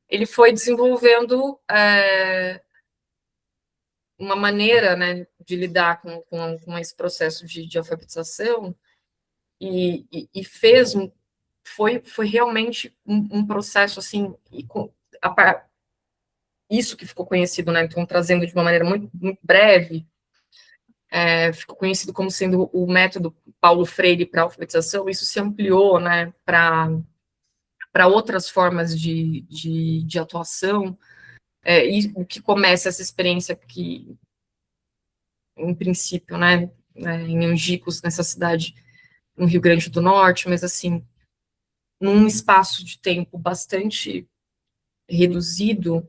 ele foi desenvolvendo uma maneira, né, de lidar com esse processo de alfabetização, e foi realmente um processo, assim, isso que ficou conhecido, né, então, trazendo de uma maneira muito, muito breve, ficou conhecido como sendo o método Paulo Freire para alfabetização. Isso se ampliou, né, para outras formas de atuação, e o que começa essa experiência que, em princípio, né, em Angicos, nessa cidade, no Rio Grande do Norte, mas, assim, num espaço de tempo bastante reduzido,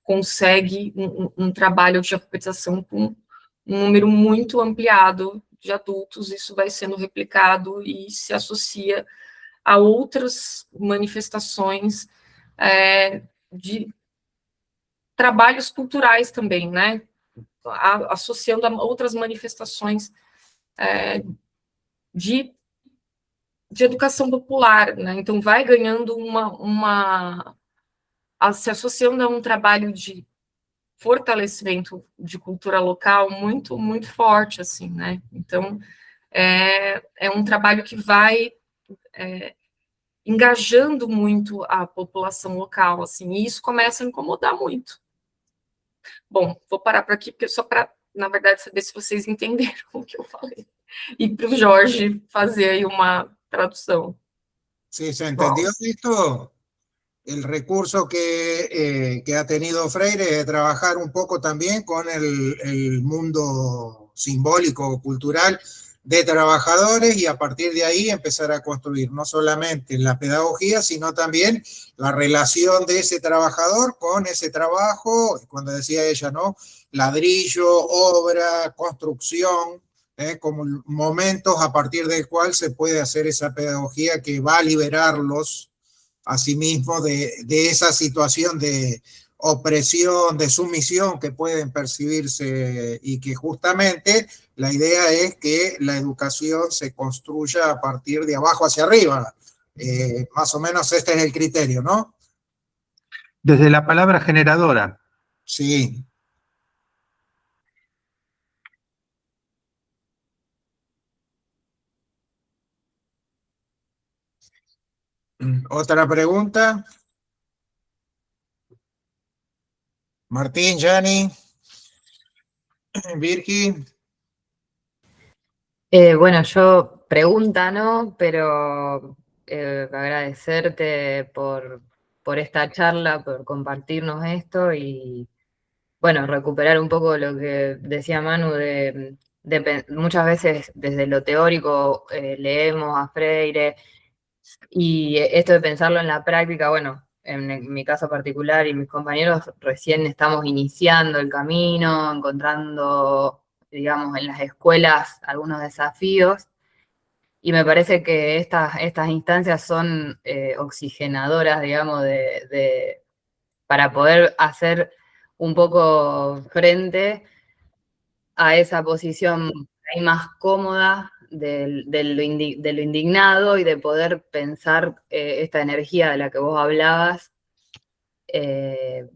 consegue um trabalho de alfabetização com um número muito ampliado de adultos. Isso vai sendo replicado e se associa a outras manifestações de trabalhos culturais também, né? Associando a outras manifestações de educação popular, né? Então vai ganhando se associando a um trabalho de fortalecimento de cultura local muito, muito forte, assim, né? Então, é um trabalho que vai engajando muito a população local, assim, e isso começa a incomodar muito. Bom, vou parar por aqui, porque só para, na verdade, saber se vocês entenderam o que eu falei. E para o Jorge fazer aí uma tradução. Sí, ¿se entendió esto? El recurso que ha tenido Freire de trabajar un poco también con el mundo simbólico, cultural de trabajadores y a partir de ahí empezar a construir no solamente la pedagogía, sino también la relación de ese trabajador con ese trabajo, cuando decía ella, ¿no? Ladrillo, obra, construcción, como momentos a partir del cual se puede hacer esa pedagogía que va a liberarlos asimismo de esa situación de opresión, de sumisión que pueden percibirse y que justamente la idea es que la educación se construya a partir de abajo hacia arriba. Más o menos este es el criterio, ¿no? Desde la palabra generadora. Sí. ¿Otra pregunta? Martín, Yanni, Virgi. Bueno, yo pregunta, ¿no? Pero agradecerte por esta charla, por compartirnos esto y, bueno, recuperar un poco lo que decía Manu muchas veces desde lo teórico leemos a Freire y esto de pensarlo en la práctica, bueno, en mi caso particular y mis compañeros recién estamos iniciando el camino, encontrando, digamos, en las escuelas algunos desafíos, y me parece que estas instancias son oxigenadoras, digamos, para poder hacer un poco frente a esa posición ahí más cómoda de lo indignado y de poder pensar esta energía de la que vos hablabas, que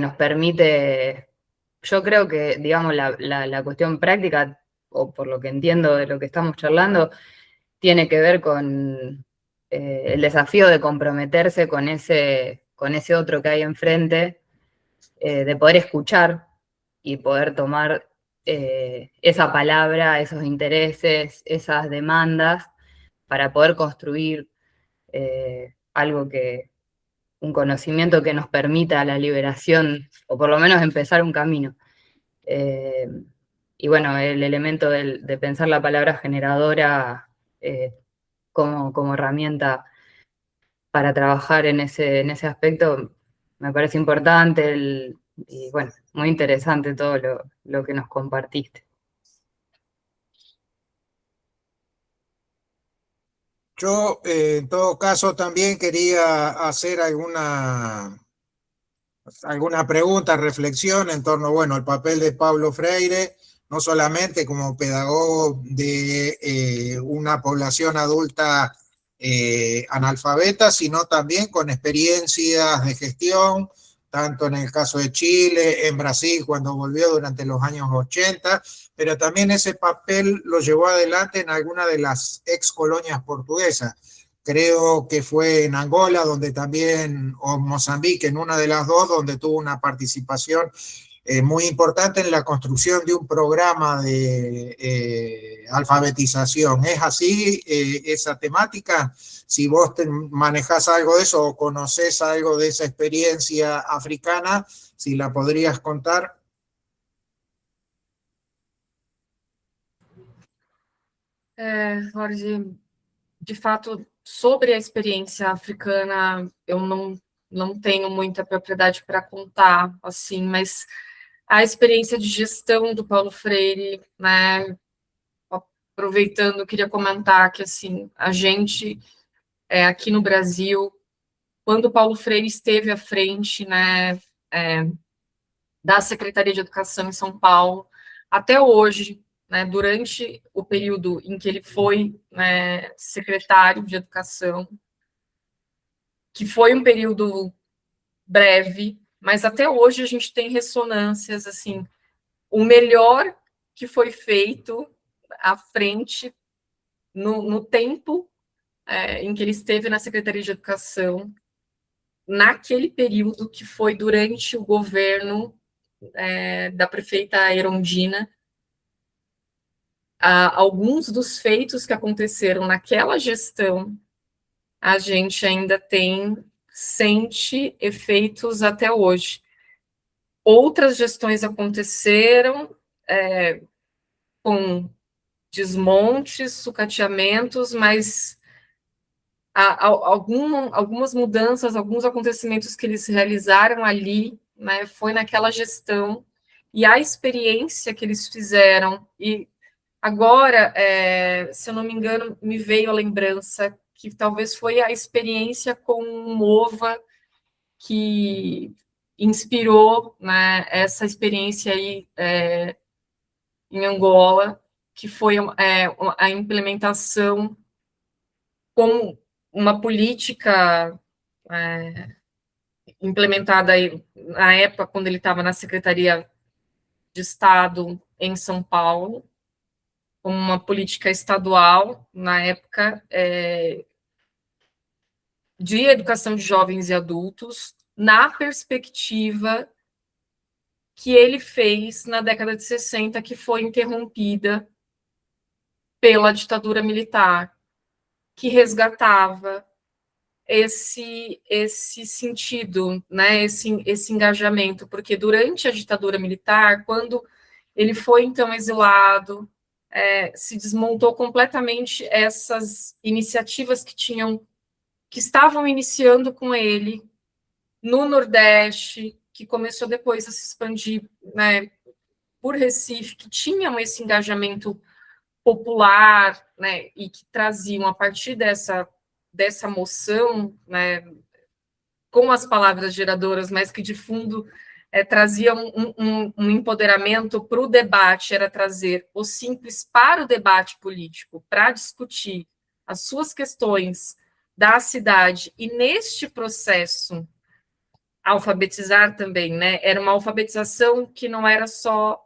nos permite, yo creo que, digamos, la cuestión práctica, o por lo que entiendo de lo que estamos charlando, tiene que ver con el desafío de comprometerse con ese otro que hay enfrente, de poder escuchar y poder tomar esa palabra, esos intereses, esas demandas, para poder construir un conocimiento que nos permita la liberación, o por lo menos empezar un camino. Y bueno, el elemento de pensar la palabra generadora como herramienta para trabajar en ese aspecto me parece importante, y bueno, muy interesante todo lo que nos compartiste. Yo, en todo caso, también quería hacer alguna pregunta, reflexión en torno, bueno, al papel de Pablo Freire, no solamente como pedagogo de una población adulta analfabeta, sino también con experiencias de gestión, tanto en el caso de Chile, en Brasil, cuando volvió durante los años 80, pero también ese papel lo llevó adelante en alguna de las ex colonias portuguesas. Creo que fue en Angola, donde también, o Mozambique, en una de las dos, donde tuvo una participación muy importante en la construcción de un programa de alfabetización. ¿Es así esa temática? Si vos manejás algo de eso o conocés algo de esa experiencia africana, si la podrías contar. Jorge, de fato, sobre a experiência africana, eu não tenho muita propriedade para contar, assim, mas a experiência de gestão do Paulo Freire, né, aproveitando, queria comentar que, assim, a gente, aqui no Brasil, quando o Paulo Freire esteve à frente, né, da Secretaria de Educação em São Paulo, até hoje, né, durante o período em que ele foi, né, secretário de Educação, que foi um período breve, mas até hoje a gente tem ressonâncias, assim, o melhor que foi feito à frente, no tempo em que ele esteve na Secretaria de Educação, naquele período que foi durante o governo da prefeita Erundina, alguns dos feitos que aconteceram naquela gestão, a gente ainda sente efeitos até hoje. Outras gestões aconteceram com desmontes, sucateamentos, mas algumas mudanças, alguns acontecimentos que eles realizaram ali, né, foi naquela gestão, e a experiência que eles fizeram, e agora, se eu não me engano, me veio a lembrança que talvez foi a experiência com o MOVA que inspirou, né, essa experiência aí em Angola, que foi a implementação com uma política implementada aí, na época, quando ele estava na Secretaria de Estado em São Paulo, como uma política estadual, na época, de educação de jovens e adultos, na perspectiva que ele fez na década de 60, que foi interrompida pela ditadura militar, que resgatava esse sentido, né, esse engajamento, porque durante a ditadura militar, quando ele foi, então, exilado, se desmontou completamente essas iniciativas que estavam iniciando com ele no Nordeste, que começou depois a se expandir, né, por Recife, que tinham esse engajamento popular, né, e que traziam, a partir dessa moção, né, com as palavras geradoras, mas que, de fundo, traziam um empoderamento para o debate, era trazer o simples para o debate político, para discutir as suas questões da cidade, e neste processo alfabetizar também, né? Era uma alfabetização que não era só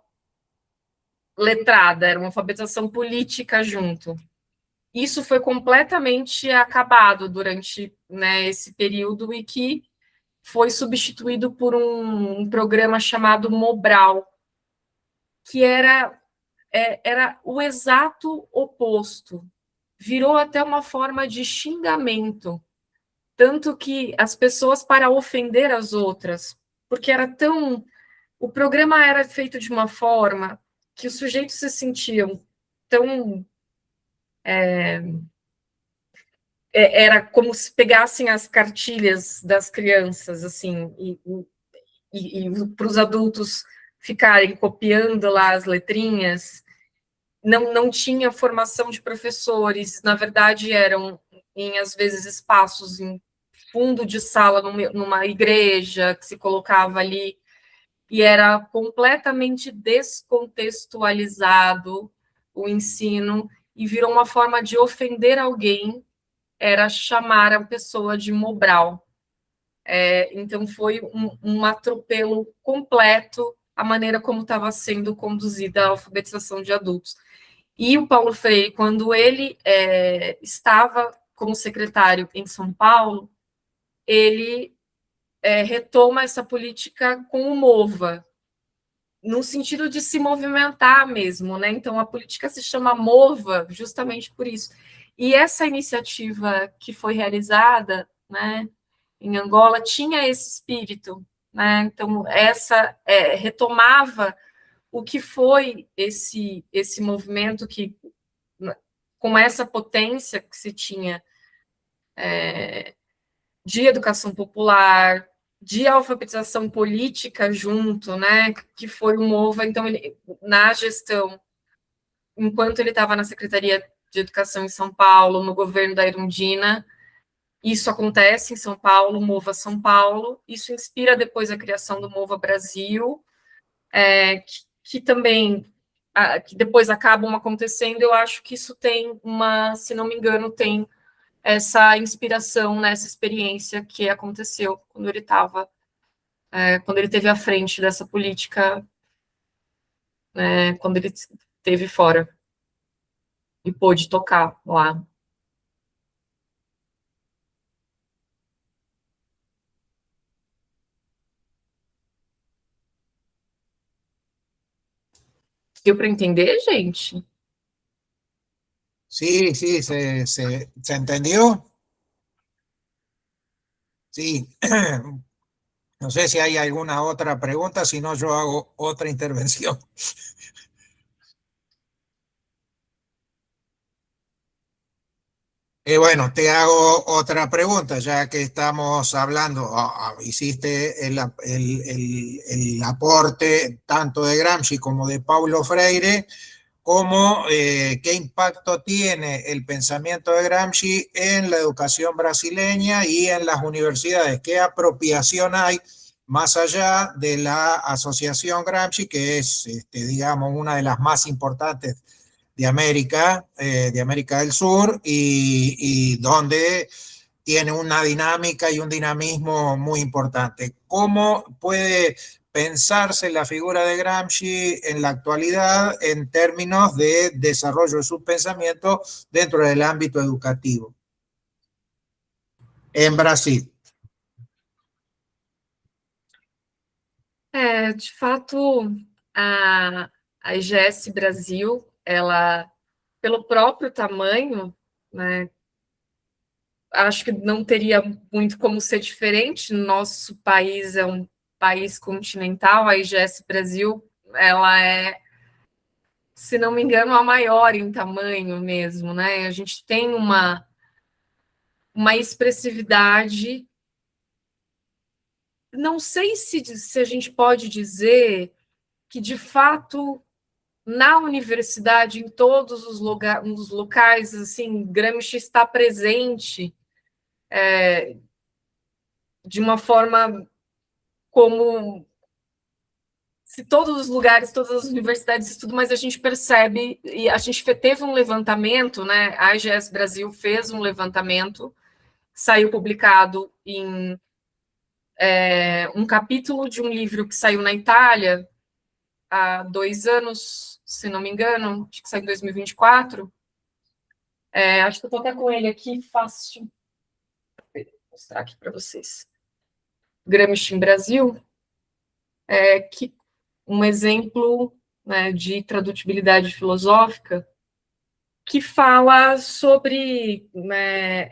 letrada, era uma alfabetização política junto. Isso foi completamente acabado durante, né, esse período, e que foi substituído por um programa chamado Mobral, que era o exato oposto. Virou até uma forma de xingamento, tanto que as pessoas, para ofender as outras, porque o programa era feito de uma forma que os sujeitos se sentiam tão... era como se pegassem as cartilhas das crianças, assim, e para os adultos ficarem copiando lá as letrinhas. Não tinha formação de professores, na verdade eram, às vezes, espaços em fundo de sala, numa igreja, que se colocava ali, e era completamente descontextualizado o ensino, e virou uma forma de ofender alguém, era chamar a pessoa de Mobral. Então, foi um atropelo completo a maneira como estava sendo conduzida a alfabetização de adultos. E o Paulo Freire, quando ele estava como secretário em São Paulo, ele retoma essa política com o MOVA, no sentido de se movimentar mesmo, né? Então, a política se chama Mova justamente por isso. E essa iniciativa que foi realizada, né, em Angola, tinha esse espírito, né? Então, essa retomava o que foi esse movimento que, com essa potência que se tinha de educação popular, de alfabetização política junto, né, que foi o MOVA. Então, ele, na gestão, enquanto ele estava na Secretaria de Educação em São Paulo, no governo da Erundina, isso acontece em São Paulo, MOVA São Paulo, isso inspira depois a criação do MOVA Brasil, que também, que depois acabam acontecendo. Eu acho que isso tem se não me engano, tem essa inspiração nessa experiência que aconteceu quando ele estava, quando ele teve à frente dessa política, quando ele esteve fora e pôde tocar lá. Deu para entender, gente? Sí, sí, ¿se entendió? Sí. No sé si hay alguna otra pregunta, si no yo hago otra intervención. Bueno, te hago otra pregunta, ya que estamos hablando, hiciste el aporte tanto de Gramsci como de Paulo Freire, como qué impacto tiene el pensamiento de Gramsci en la educación brasileña y en las universidades, qué apropiación hay más allá de la asociación Gramsci, que es, digamos, una de las más importantes de América del Sur, y donde tiene una dinámica y un dinamismo muy importante. ¿Cómo puede pensarse la figura de Gramsci en la actualidad en términos de desarrollo de su pensamiento dentro del ámbito educativo en Brasil? De fato, a IGS Brasil, ela, pelo próprio tamanho, né, acho que não teria muito como ser diferente. Nosso país é um país continental, a IGS Brasil, ela é, se não me engano, a maior em tamanho mesmo, né? A gente tem uma expressividade, não sei se a gente pode dizer que, de fato, na universidade, em todos os locais, assim, Gramsci está presente de uma forma como se todos os lugares, todas as universidades e tudo, mas a gente percebe, e a gente teve um levantamento, né? A IGS Brasil fez um levantamento, saiu publicado em um capítulo de um livro que saiu na Itália há 2 anos, se não me engano, acho que saiu em 2024. Acho que eu estou até com ele aqui, fácil. Vou mostrar aqui para vocês. Gramsci em Brasil, que um exemplo, né, de tradutibilidade filosófica, que fala sobre, né,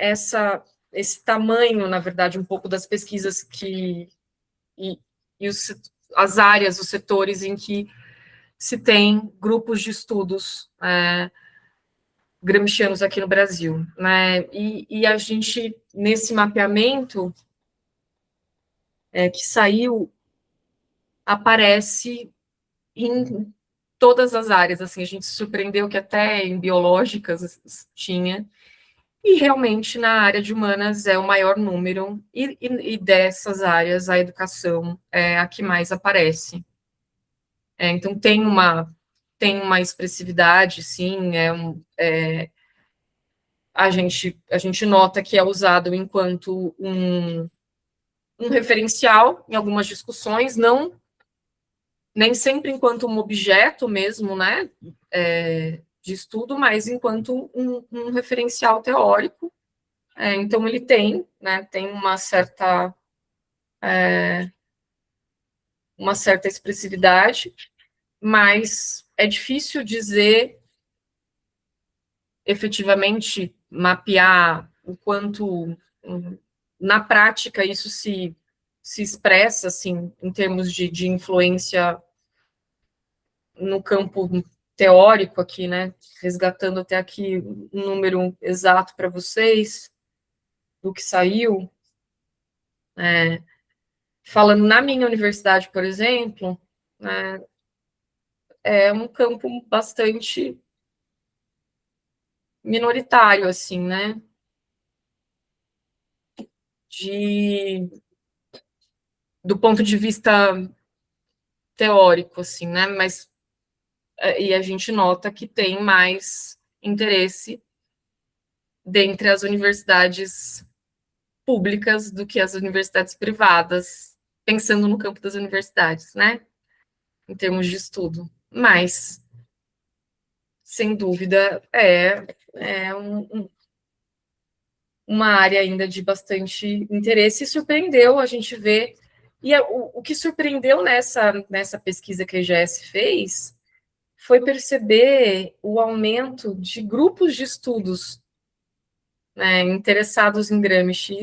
esse tamanho, na verdade, um pouco das pesquisas e as áreas, os setores em que se tem grupos de estudos gramscianos aqui no Brasil, né? E a gente, nesse mapeamento que saiu, aparece em todas as áreas, assim, a gente se surpreendeu que até em biológicas tinha, e realmente na área de humanas é o maior número, e dessas áreas a educação é a que mais aparece. Então tem uma expressividade, sim, a gente nota que é usado enquanto um referencial em algumas discussões, nem sempre enquanto um objeto mesmo, né, de estudo, mas enquanto um referencial teórico. Então, ele tem uma certa expressividade. mas é difícil dizer, efetivamente, mapear o quanto, na prática, isso se expressa, assim, em termos de influência no campo teórico aqui, né? Resgatando até aqui um número exato para vocês do que saiu. Falando na minha universidade, por exemplo, né, é um campo bastante minoritário, assim, né? Do ponto de vista teórico, assim, né? Mas e a gente nota que tem mais interesse dentre as universidades públicas do que as universidades privadas, pensando no campo das universidades, né? Em termos de estudo. Mas, sem dúvida, uma área ainda de bastante interesse, e surpreendeu a gente ver. E o que surpreendeu nessa pesquisa que a EGS fez foi perceber o aumento de grupos de estudos, né, interessados em Gramsci.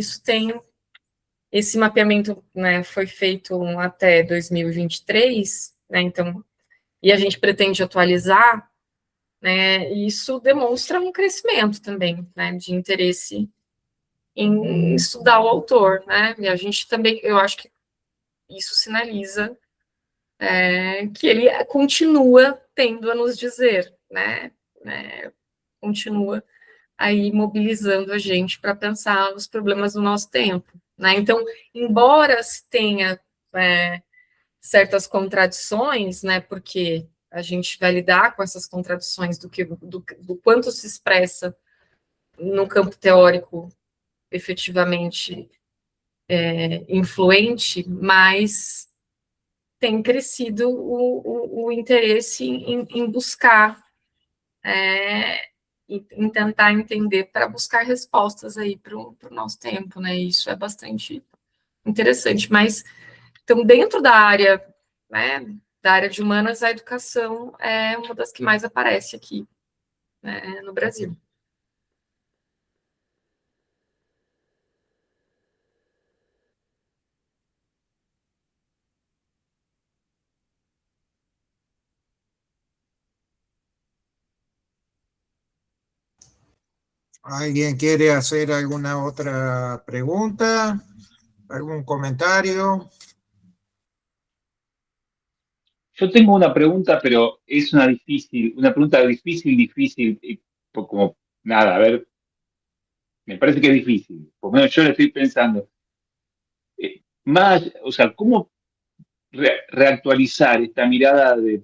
Esse mapeamento, né, foi feito até 2023, né, então, e a gente pretende atualizar, né, e isso demonstra um crescimento também, né, de interesse em estudar o autor, né, e a gente também, eu acho que isso sinaliza que ele continua tendo a nos dizer, né, continua aí mobilizando a gente para pensar os problemas do nosso tempo, né? Então, embora se tenha certas contradições, né? Porque a gente vai lidar com essas contradições do quanto se expressa no campo teórico efetivamente influente, mas tem crescido o interesse em buscar em tentar entender para buscar respostas aí para o nosso tempo, né? Isso é bastante interessante. Mas, então, dentro da área, né, da área de humanas, a educação é uma das que mais aparece aqui, né, no Brasil. ¿Alguien quiere hacer alguna otra pregunta? ¿Algún comentario? Yo tengo una pregunta, pero es una pregunta difícil, como nada, a ver, me parece que es difícil, por lo menos yo le estoy pensando. O sea, ¿cómo reactualizar esta mirada de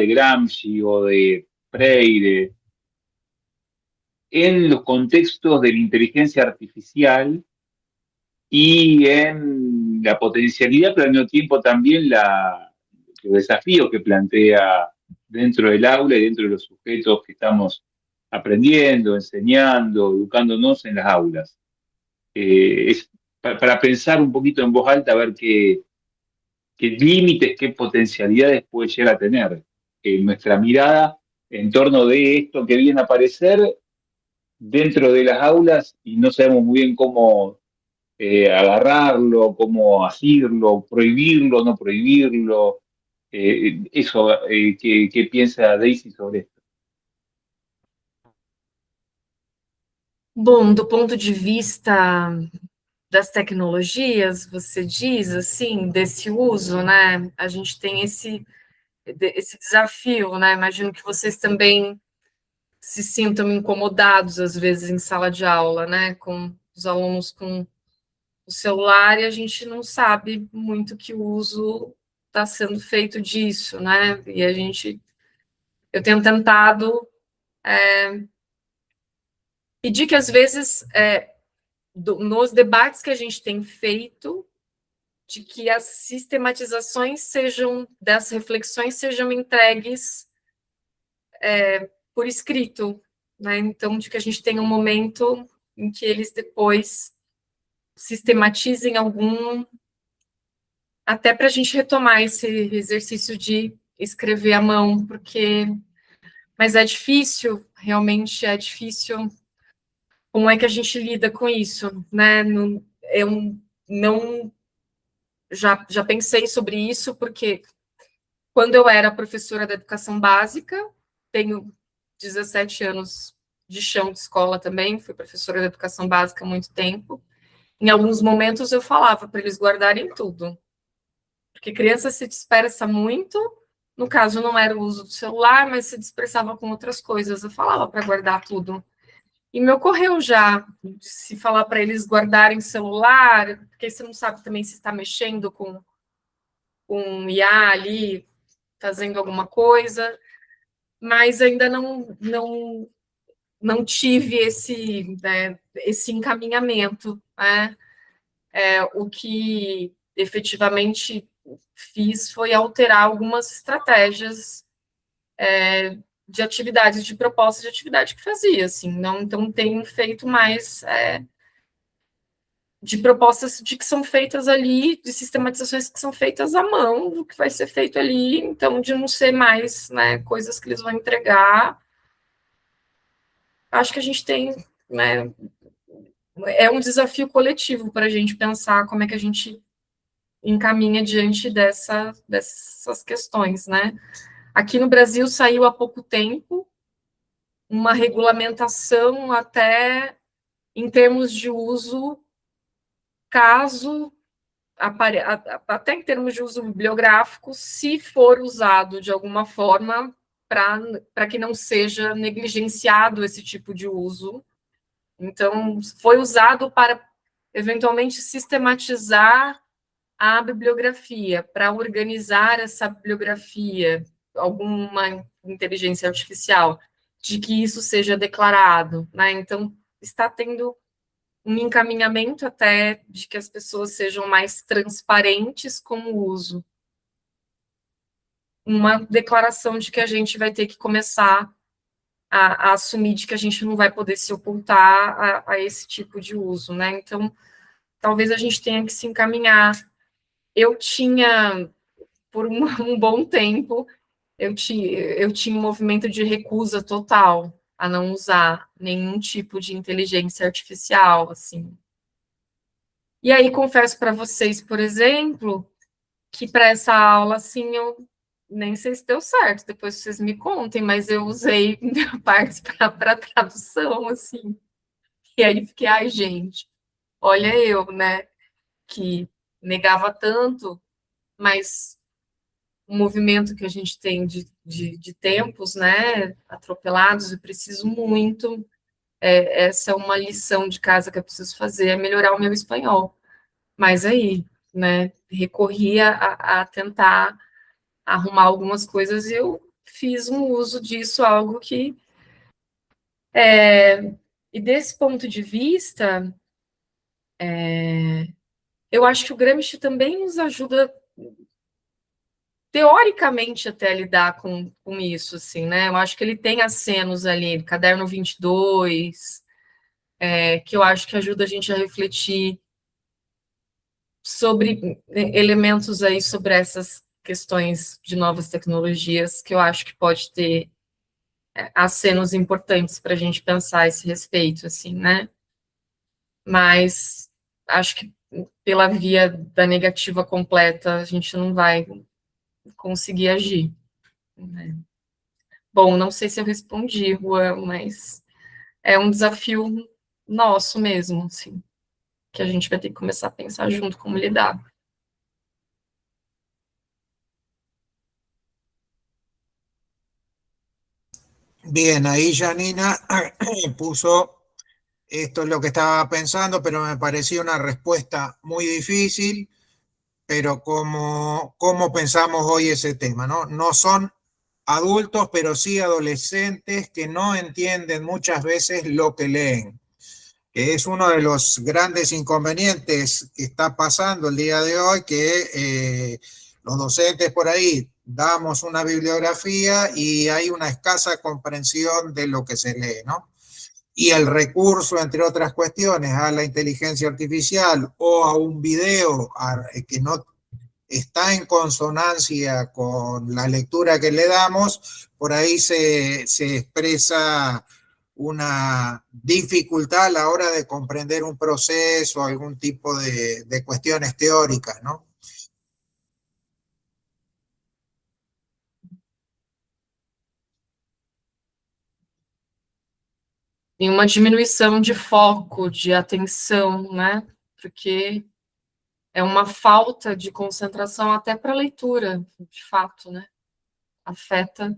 Gramsci o de Freire en los contextos de la inteligencia artificial y en la potencialidad, pero al mismo tiempo también los desafíos que plantea dentro del aula y dentro de los sujetos que estamos aprendiendo, enseñando, educándonos en las aulas? Es para pensar un poquito en voz alta, a ver qué límites, qué potencialidades puede llegar a tener nuestra mirada en torno de esto que viene a aparecer dentro de las aulas y no sabemos muy bien cómo agarrarlo, cómo asirlo, prohibirlo, no prohibirlo. ¿Qué piensa Daisy sobre esto? Bom, do ponto de vista das tecnologias, você diz, assim, desse uso, né? A gente tem esse desafio, né? Imagino que vocês também se sintam incomodados, às vezes, em sala de aula, né? Com os alunos com o celular e a gente não sabe muito que uso está sendo feito disso, né? E eu tenho tentado pedir que, às vezes, nos debates que a gente tem feito, de que as sistematizações das reflexões sejam entregues por escrito, né? Então, de que a gente tenha um momento em que eles depois sistematizem até para a gente retomar esse exercício de escrever à mão, mas é difícil, realmente é difícil. Como é que a gente lida com isso, né? Eu não já pensei sobre isso, porque quando eu era professora da educação básica, tenho 17 anos de chão de escola também, fui professora da educação básica há muito tempo. Em alguns momentos eu falava para eles guardarem tudo, porque criança se dispersa muito. No caso, não era o uso do celular, mas se dispersava com outras coisas. Eu falava para guardar tudo. E me ocorreu já de se falar para eles guardarem celular, porque você não sabe também se está mexendo com IA ali, fazendo alguma coisa, mas ainda não tive esse encaminhamento, né? O que efetivamente fiz foi alterar algumas estratégias de atividades, de proposta de atividade que fazia, assim, então tenho feito mais de propostas de que são feitas ali, de sistematizações que são feitas à mão, do que vai ser feito ali, então de não ser mais, né, coisas que eles vão entregar. Acho que a gente tem, né, é um desafio coletivo para a gente pensar como é que a gente encaminha diante dessas questões, né? Aqui no Brasil saiu há pouco tempo uma regulamentação até em termos de uso, caso, até em termos de uso bibliográfico, se for usado de alguma forma para que não seja negligenciado esse tipo de uso. Então, foi usado para, eventualmente, sistematizar a bibliografia, para organizar essa bibliografia, alguma inteligência artificial, de que isso seja declarado, né? Então, está tendo um encaminhamento até de que as pessoas sejam mais transparentes com o uso. Uma declaração de que a gente vai ter que começar a assumir de que a gente não vai poder se ocultar a esse tipo de uso, né? Então, talvez a gente tenha que se encaminhar. Eu tinha, por um bom tempo, eu tinha um movimento de recusa total a não usar nenhum tipo de inteligência artificial, assim. E aí, confesso para vocês, por exemplo, que para essa aula, assim, eu nem sei se deu certo, depois vocês me contem, mas eu usei partes para tradução, assim. E aí fiquei, ai, gente, olha eu, né, que negava tanto, mas o movimento que a gente tem de tempos, né, atropelados, eu preciso muito, essa é uma lição de casa que eu preciso fazer, é melhorar o meu espanhol. Mas aí, né, recorri a tentar arrumar algumas coisas e eu fiz um uso disso, algo que... e desse ponto de vista, eu acho que o Gramsci também nos ajuda, teoricamente, até a lidar com isso, assim, né? Eu acho que ele tem acenos ali, Caderno 22, que eu acho que ajuda a gente a refletir sobre elementos aí, sobre essas questões de novas tecnologias, que eu acho que pode ter acenos importantes para a gente pensar a esse respeito, assim, né? Mas acho que pela via da negativa completa a gente não vai conseguir agir, né? Bom, não sei se eu respondi, Juan, mas é um desafio nosso mesmo, assim, que a gente vai ter que começar a pensar junto como lidar. Bien, ahí Janina puso, esto es lo que estaba pensando, pero me pareció una respuesta muy difícil, pero cómo pensamos hoy ese tema, ¿no? No son adultos, pero sí adolescentes que no entienden muchas veces lo que leen, que es uno de los grandes inconvenientes que está pasando el día de hoy, que los docentes por ahí damos una bibliografía y hay una escasa comprensión de lo que se lee, ¿no? Y el recurso, entre otras cuestiones, a la inteligencia artificial o a un video que no está en consonancia con la lectura que le damos, por ahí se expresa una dificultad a la hora de comprender un proceso, algún tipo de cuestiones teóricas, ¿no? E uma diminuição de foco, de atenção, né? Porque é uma falta de concentração até para a leitura, de fato, né? Afeta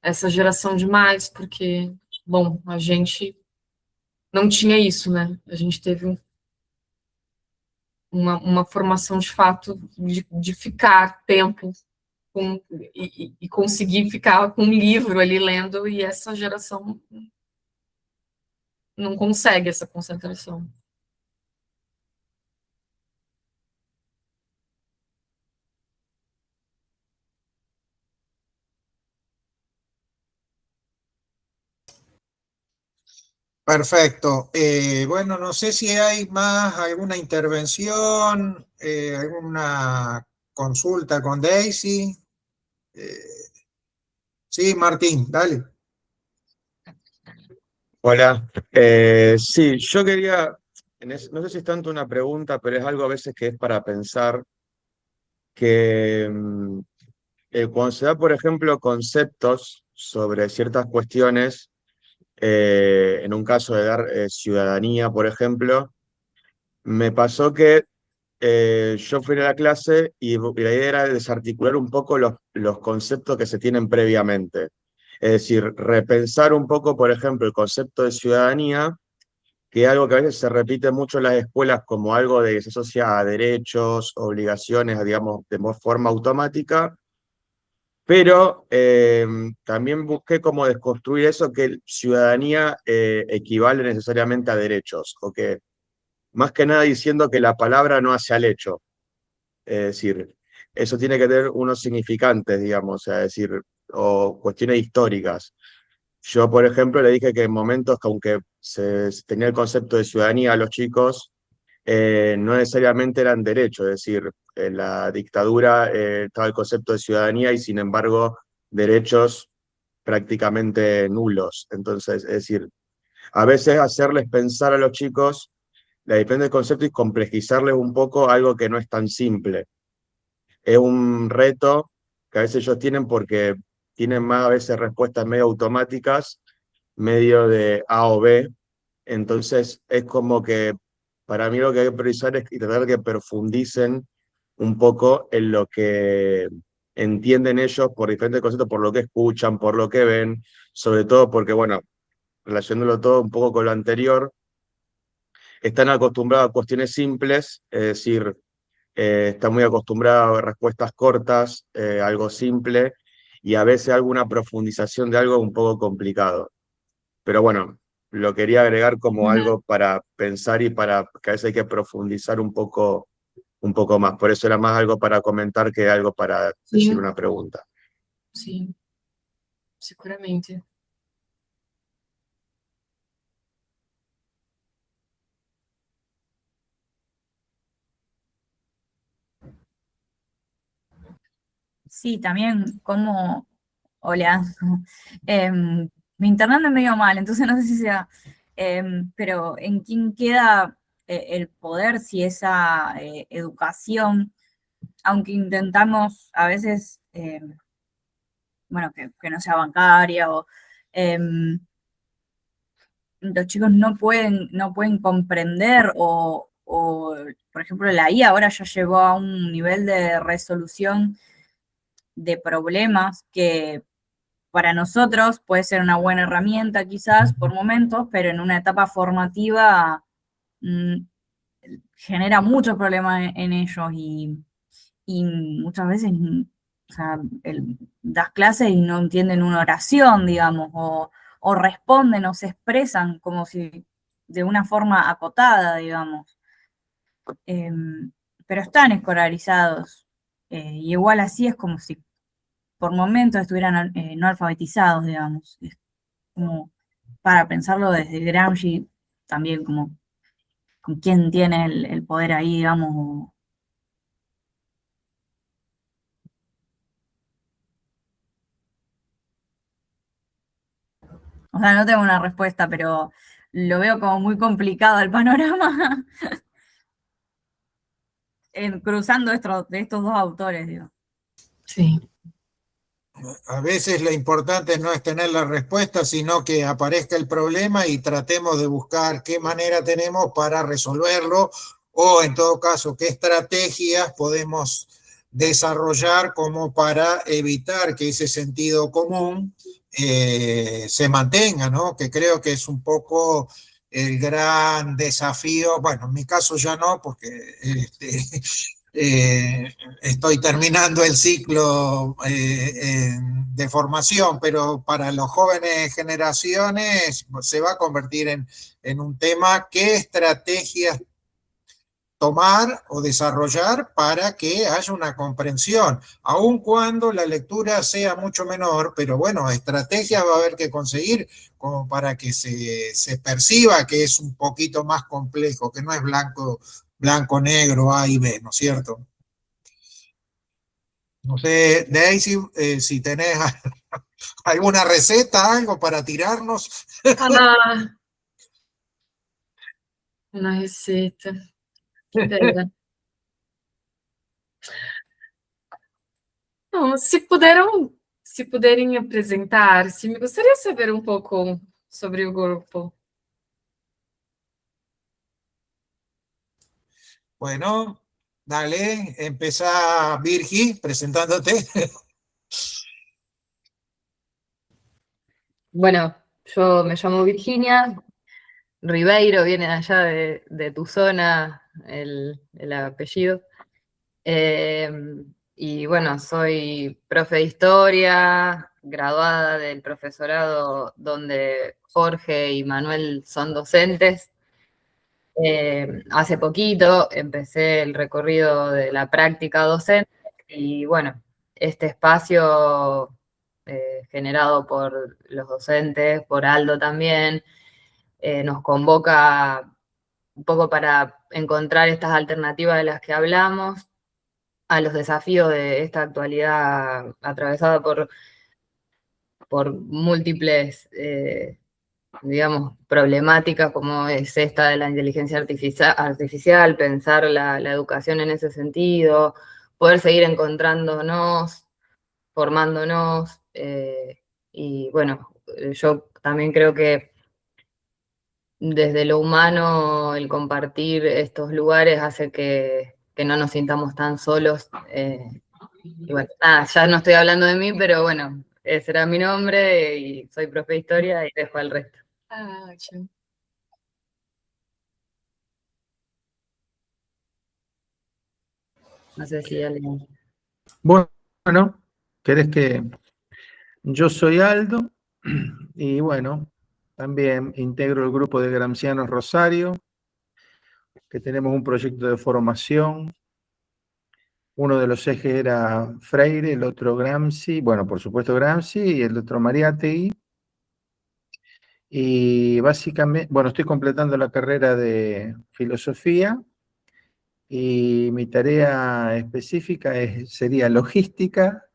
essa geração demais, porque, bom, a gente não tinha isso, né? A gente teve uma formação de fato de ficar tempo com, e conseguir ficar com um livro ali lendo, e essa geração não consegue essa concentração. Perfecto. Bueno, no sé si hay más alguna intervención, alguna consulta con Daisy. Sí, Martín, dale. Hola, sí, yo quería, no sé si es tanto una pregunta, pero es algo a veces que es para pensar que cuando se da, por ejemplo, conceptos sobre ciertas cuestiones, en un caso de dar ciudadanía, por ejemplo, me pasó que yo fui a la clase y la idea era desarticular un poco los conceptos que se tienen previamente. Es decir, repensar un poco, por ejemplo, el concepto de ciudadanía, que es algo que a veces se repite mucho en las escuelas como algo de que se asocia a derechos, obligaciones, digamos, de forma automática, pero también busqué cómo desconstruir eso, que ciudadanía equivale necesariamente a derechos, o que más que nada diciendo que la palabra no hace al hecho. Es decir, eso tiene que tener unos significantes, digamos, o sea, es decir, o cuestiones históricas. Yo, por ejemplo, le dije que en momentos que aunque se tenía el concepto de ciudadanía a los chicos, no necesariamente eran derechos, es decir, en la dictadura estaba el concepto de ciudadanía y sin embargo derechos prácticamente nulos. Entonces, es decir, a veces hacerles pensar a los chicos la diferencia del concepto y complejizarles un poco algo que no es tan simple. Es un reto que a veces ellos tienen porque tienen más a veces respuestas medio automáticas, medio de A o B. Entonces es como que para mí lo que hay que priorizar es y tratar de que profundicen un poco en lo que entienden ellos por diferentes conceptos, por lo que escuchan, por lo que ven, sobre todo porque, bueno, relacionándolo todo un poco con lo anterior, están acostumbrados a cuestiones simples, es decir, está muy acostumbrado a respuestas cortas, algo simple, y a veces alguna profundización de algo un poco complicado. Pero bueno, lo quería agregar como algo para pensar y para que a veces hay que profundizar un poco más. Por eso era más algo para comentar que algo para decir una pregunta. Sim, seguramente. Sí, también como, hola, mi internet me medio mal, entonces no sé si sea, pero ¿en quién queda el poder si esa educación, aunque intentamos a veces, bueno, que no sea bancaria o los chicos no pueden comprender por ejemplo, la IA ahora ya llegó a un nivel de resolución de problemas que para nosotros puede ser una buena herramienta quizás por momentos, pero en una etapa formativa mm, genera muchos problemas en ellos y muchas veces, o sea, das clases y no entienden una oración, digamos, o responden o se expresan como si de una forma acotada, digamos. Pero están escolarizados. Y igual así es como si por momentos estuvieran no alfabetizados, digamos. Es como para pensarlo desde Gramsci, también como con quién tiene el poder ahí, digamos, O sea, no tengo una respuesta, pero lo veo como muy complicado el panorama cruzando de estos dos autores, digo. Sí. A veces lo importante no es tener la respuesta, sino que aparezca el problema y tratemos de buscar qué manera tenemos para resolverlo, o en todo caso, qué estrategias podemos desarrollar como para evitar que ese sentido común se mantenga, ¿no? Que creo que es un poco el gran desafío. Bueno, en mi caso ya no, porque estoy terminando el ciclo de formación, pero para las jóvenes generaciones se va a convertir en un tema: qué estrategias tomar o desarrollar para que haya una comprensión, aun cuando la lectura sea mucho menor, pero bueno, estrategias va a haber que conseguir como para que se perciba que es un poquito más complejo, que no es blanco, negro, A y B, ¿no es cierto? No sé, Daisy, si tenés alguna receta, algo para tirarnos. Ah, una receta. Que ideia. Não, se puderem apresentar-se, me gostaria de saber um pouco sobre o grupo. Bueno, dale, empezá, Virgi, presentándote. Bueno, yo me llamo Virginia, Ribeiro viene de allá de tu zona, el apellido. Y bueno, soy profe de historia, graduada del profesorado donde Jorge y Manuel son docentes. Hace poquito empecé el recorrido de la práctica docente y bueno, este espacio generado por los docentes, por Aldo también, nos convoca un poco para encontrar estas alternativas de las que hablamos a los desafíos de esta actualidad atravesada por múltiples, digamos, problemáticas como es esta de la inteligencia artificial, pensar la educación en ese sentido, poder seguir encontrándonos, formándonos, y bueno, yo también creo que desde lo humano el compartir estos lugares hace que no nos sintamos tan solos. Y bueno, nada, ya no estoy hablando de mí, pero bueno, ese era mi nombre y soy profe de historia y dejo al resto. Ah, ótimo. No sé si alguien... Bueno, ¿querés que...? Yo soy Aldo y bueno, también integro el grupo de Gramscianos Rosario, que tenemos un proyecto de formación. Uno de los ejes era Freire, el otro Gramsci, bueno, por supuesto Gramsci, y el otro Mariátegui. Y básicamente, bueno, estoy completando la carrera de filosofía y mi tarea específica sería logística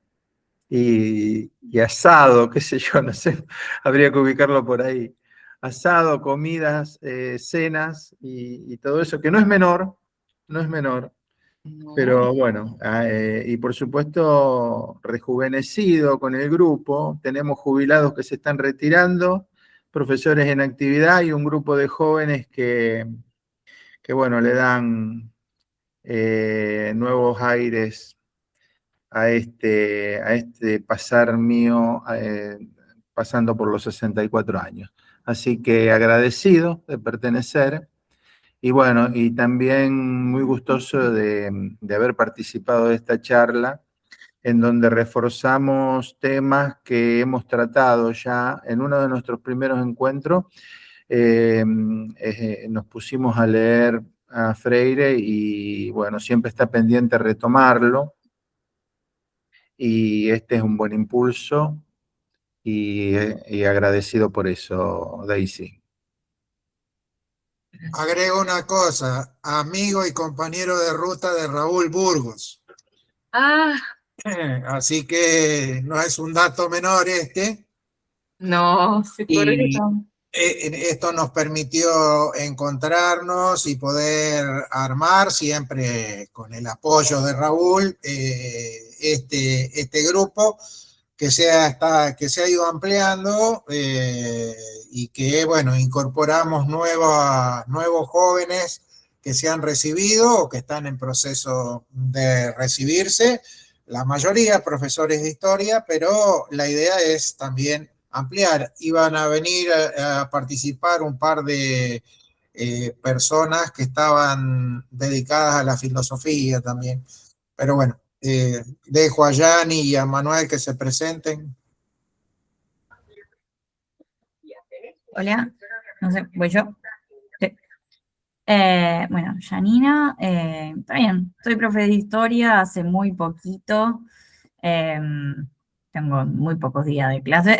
y asado, qué sé yo, no sé, habría que ubicarlo por ahí. Asado, comidas, cenas y todo eso, que no es menor, no es menor. Pero bueno, y por supuesto rejuvenecido con el grupo, tenemos jubilados que se están retirando, profesores en actividad y un grupo de jóvenes que bueno, le dan nuevos aires a este pasar mío pasando por los 64 años. Así que agradecido de pertenecer. Y bueno, y también muy gustoso de haber participado de esta charla, en donde reforzamos temas que hemos tratado ya en uno de nuestros primeros encuentros. Nos pusimos a leer a Freire y bueno, siempre está pendiente retomarlo. Y este es un buen impulso y agradecido por eso, Daisy. Agrego una cosa: amigo y compañero de ruta de Raúl Burgos. Ah, Así que no es un dato menor este. No, seguro que Y no. esto nos permitió encontrarnos y poder armar, siempre con el apoyo de Raúl, este grupo que que se ha ido ampliando y que, bueno, incorporamos nuevos jóvenes que se han recibido o que están en proceso de recibirse, la mayoría profesores de historia, pero la idea es también ampliar. Iban a venir a participar un par de personas que estaban dedicadas a la filosofía también. Pero bueno, dejo a Yanni y a Manuel que se presenten. Hola, no sé, voy yo. Sí. Bueno, Janina, está bien, soy profe de historia hace muy poquito. Tengo muy pocos días de clase.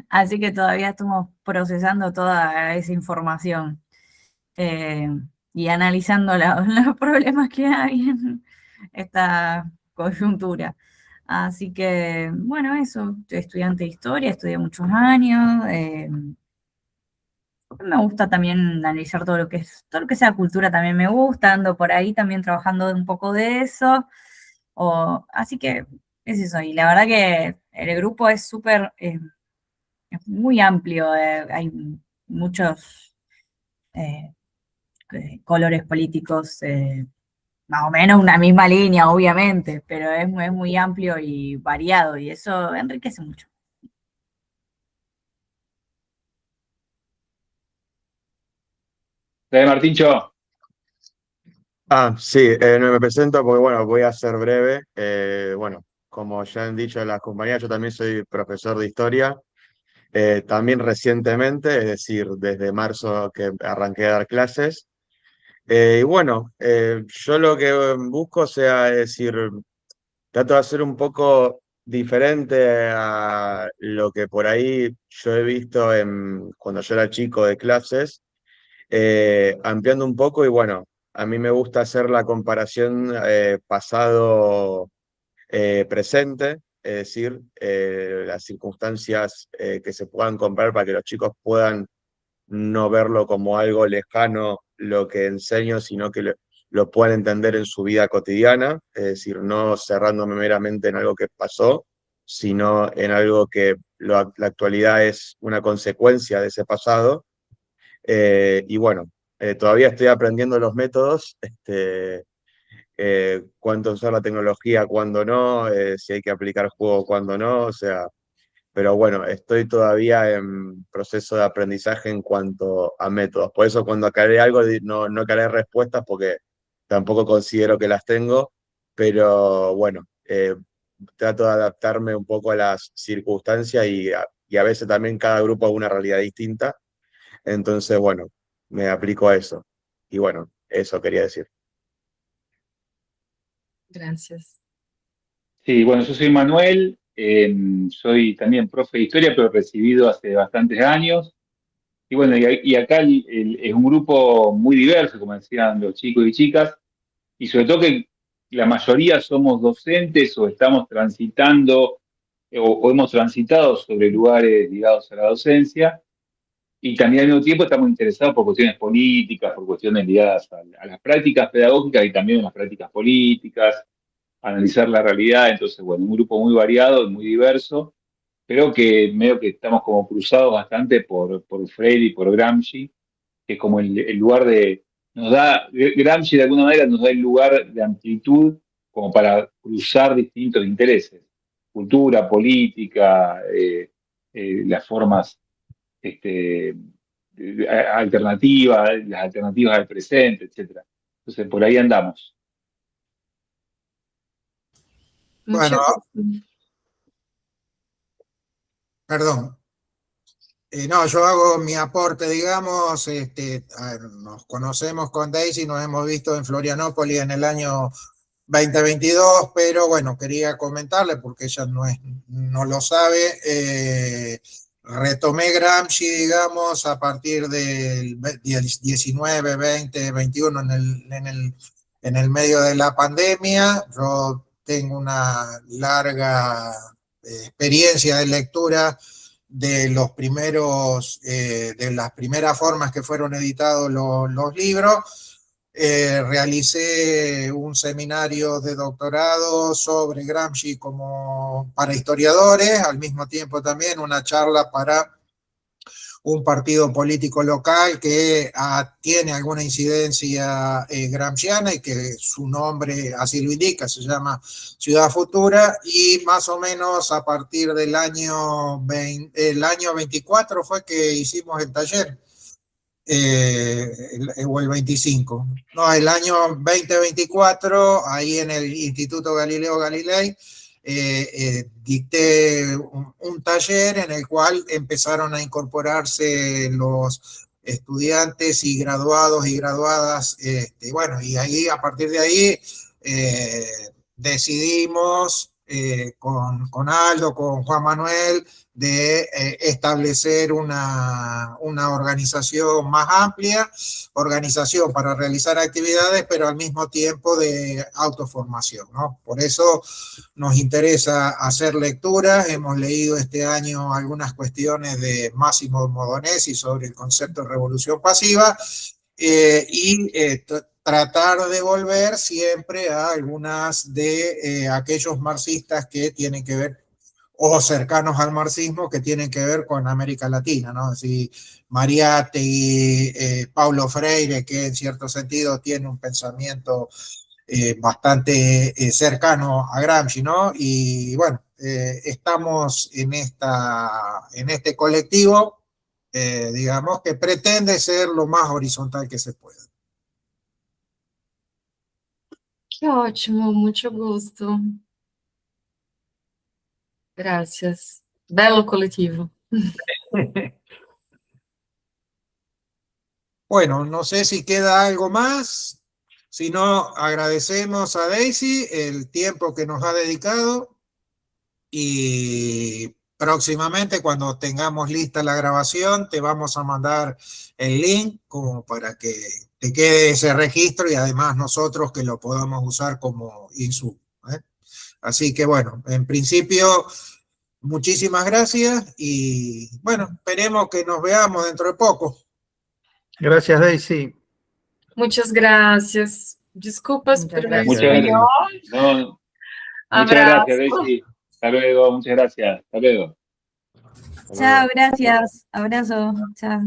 Así que todavía estamos procesando toda esa información eh, y analizando los problemas que hay en esta coyuntura. Así que, bueno, eso, soy estudiante de historia, estudié muchos años. Me gusta también analizar todo lo que sea cultura también me gusta, ando por ahí también trabajando un poco de eso. Así que es eso, y la verdad que el grupo es súper, es muy amplio, hay muchos eh, colores políticos, más o menos una misma línea, obviamente, pero es muy amplio y variado, y eso enriquece mucho. Dale, Martíncho. Sí, no me presento porque, bueno, voy a ser breve. Bueno, como ya han dicho las compañías, yo también soy profesor de historia. También recientemente, es decir, desde marzo que arranqué a dar clases. Y bueno, yo lo que busco, o sea, es decir, trato de hacer un poco diferente a lo que por ahí yo he visto cuando yo era chico de clases, ampliando un poco y bueno, a mí me gusta hacer la comparación pasado-presente, es decir, las circunstancias que se puedan comparar para que los chicos puedan no verlo como algo lejano lo que enseño, sino que lo puedan entender en su vida cotidiana, es decir, no cerrándome meramente en algo que pasó, sino en algo que la actualidad es una consecuencia de ese pasado. Y bueno, todavía estoy aprendiendo los métodos, cuándo usar la tecnología, cuándo no, si hay que aplicar juego, cuándo no, o sea, pero bueno, estoy todavía en proceso de aprendizaje en cuanto a métodos. Por eso cuando aclaré algo, no aclaré respuestas porque tampoco considero que las tengo, pero bueno, trato de adaptarme un poco a las circunstancias y a veces también cada grupo a una realidad distinta. Entonces, bueno, me aplico a eso. Y bueno, eso quería decir. Gracias. Sí, bueno, yo soy Manuel, soy también profe de historia, pero recibido hace bastantes años. Y bueno, y acá es un grupo muy diverso, como decían los chicos y chicas, y sobre todo que la mayoría somos docentes o estamos transitando o hemos transitado sobre lugares ligados a la docencia, y también al mismo tiempo estamos interesados por cuestiones políticas, por cuestiones ligadas a las prácticas pedagógicas y también a las prácticas políticas, analizar la realidad. Entonces, bueno, un grupo muy variado y muy diverso, pero que medio que estamos como cruzados bastante por Freire y por Gramsci, que es como el lugar Gramsci de alguna manera nos da el lugar de amplitud como para cruzar distintos intereses, cultura, política, las formas este, alternativas, las alternativas al presente, etcétera. Entonces, por ahí andamos. Bueno, Muchas gracias. perdón. No, yo hago mi aporte, digamos, a ver, nos conocemos con Daisy, nos hemos visto en Florianópolis en el año 2022, pero bueno, quería comentarle porque ella no lo sabe. Retomé Gramsci, digamos, a partir del 19, 20, 21 en el medio de la pandemia. Yo tengo una larga experiencia de lectura de los primeros, de las primeras formas que fueron editados los libros. Realicé un seminario de doctorado sobre Gramsci para historiadores, al mismo tiempo también una charla para un partido político local que tiene alguna incidencia gramsciana y que su nombre así lo indica, se llama Ciudad Futura, y más o menos a partir del año 24 fue que hicimos el taller, o el 25. No, el año 2024, ahí en el Instituto Galileo Galilei, dicté un taller en el cual empezaron a incorporarse los estudiantes y graduados y graduadas, bueno, y ahí, a partir de ahí, decidimos con Aldo, con Juan Manuel, de establecer una organización más amplia, organización para realizar actividades, pero al mismo tiempo de autoformación, ¿no? Por eso nos interesa hacer lecturas. Hemos leído este año algunas cuestiones de Máximo Modonesi sobre el concepto de revolución pasiva, y tratar de volver siempre a algunas de aquellos marxistas que tienen que ver, o cercanos al marxismo, que tienen que ver con América Latina, ¿no? Así, Mariátegui, Paulo Freire, que en cierto sentido tiene un pensamiento bastante cercano a Gramsci, ¿no? Y bueno, estamos en este colectivo, digamos, que pretende ser lo más horizontal que se pueda. Que ótimo, muito gosto. Gracias. Belo coletivo. Bueno, no sé si queda algo más. Si no, agradecemos a Daisy el tiempo que nos ha dedicado, y próximamente, cuando tengamos lista la grabación, te vamos a mandar el link como para que te quede ese registro, y además nosotros que lo podamos usar como insumo, ¿eh? Así que bueno, en principio, muchísimas gracias y bueno, esperemos que nos veamos dentro de poco. Gracias, Daisy. Muchas gracias. Desculpas Muchas por gracias. mi Muchas gracias. español. No, muchas Abrazo. gracias, Daisy. Hasta luego, muchas gracias. Hasta luego. Hasta Chao, luego. gracias. Abrazo. Chao.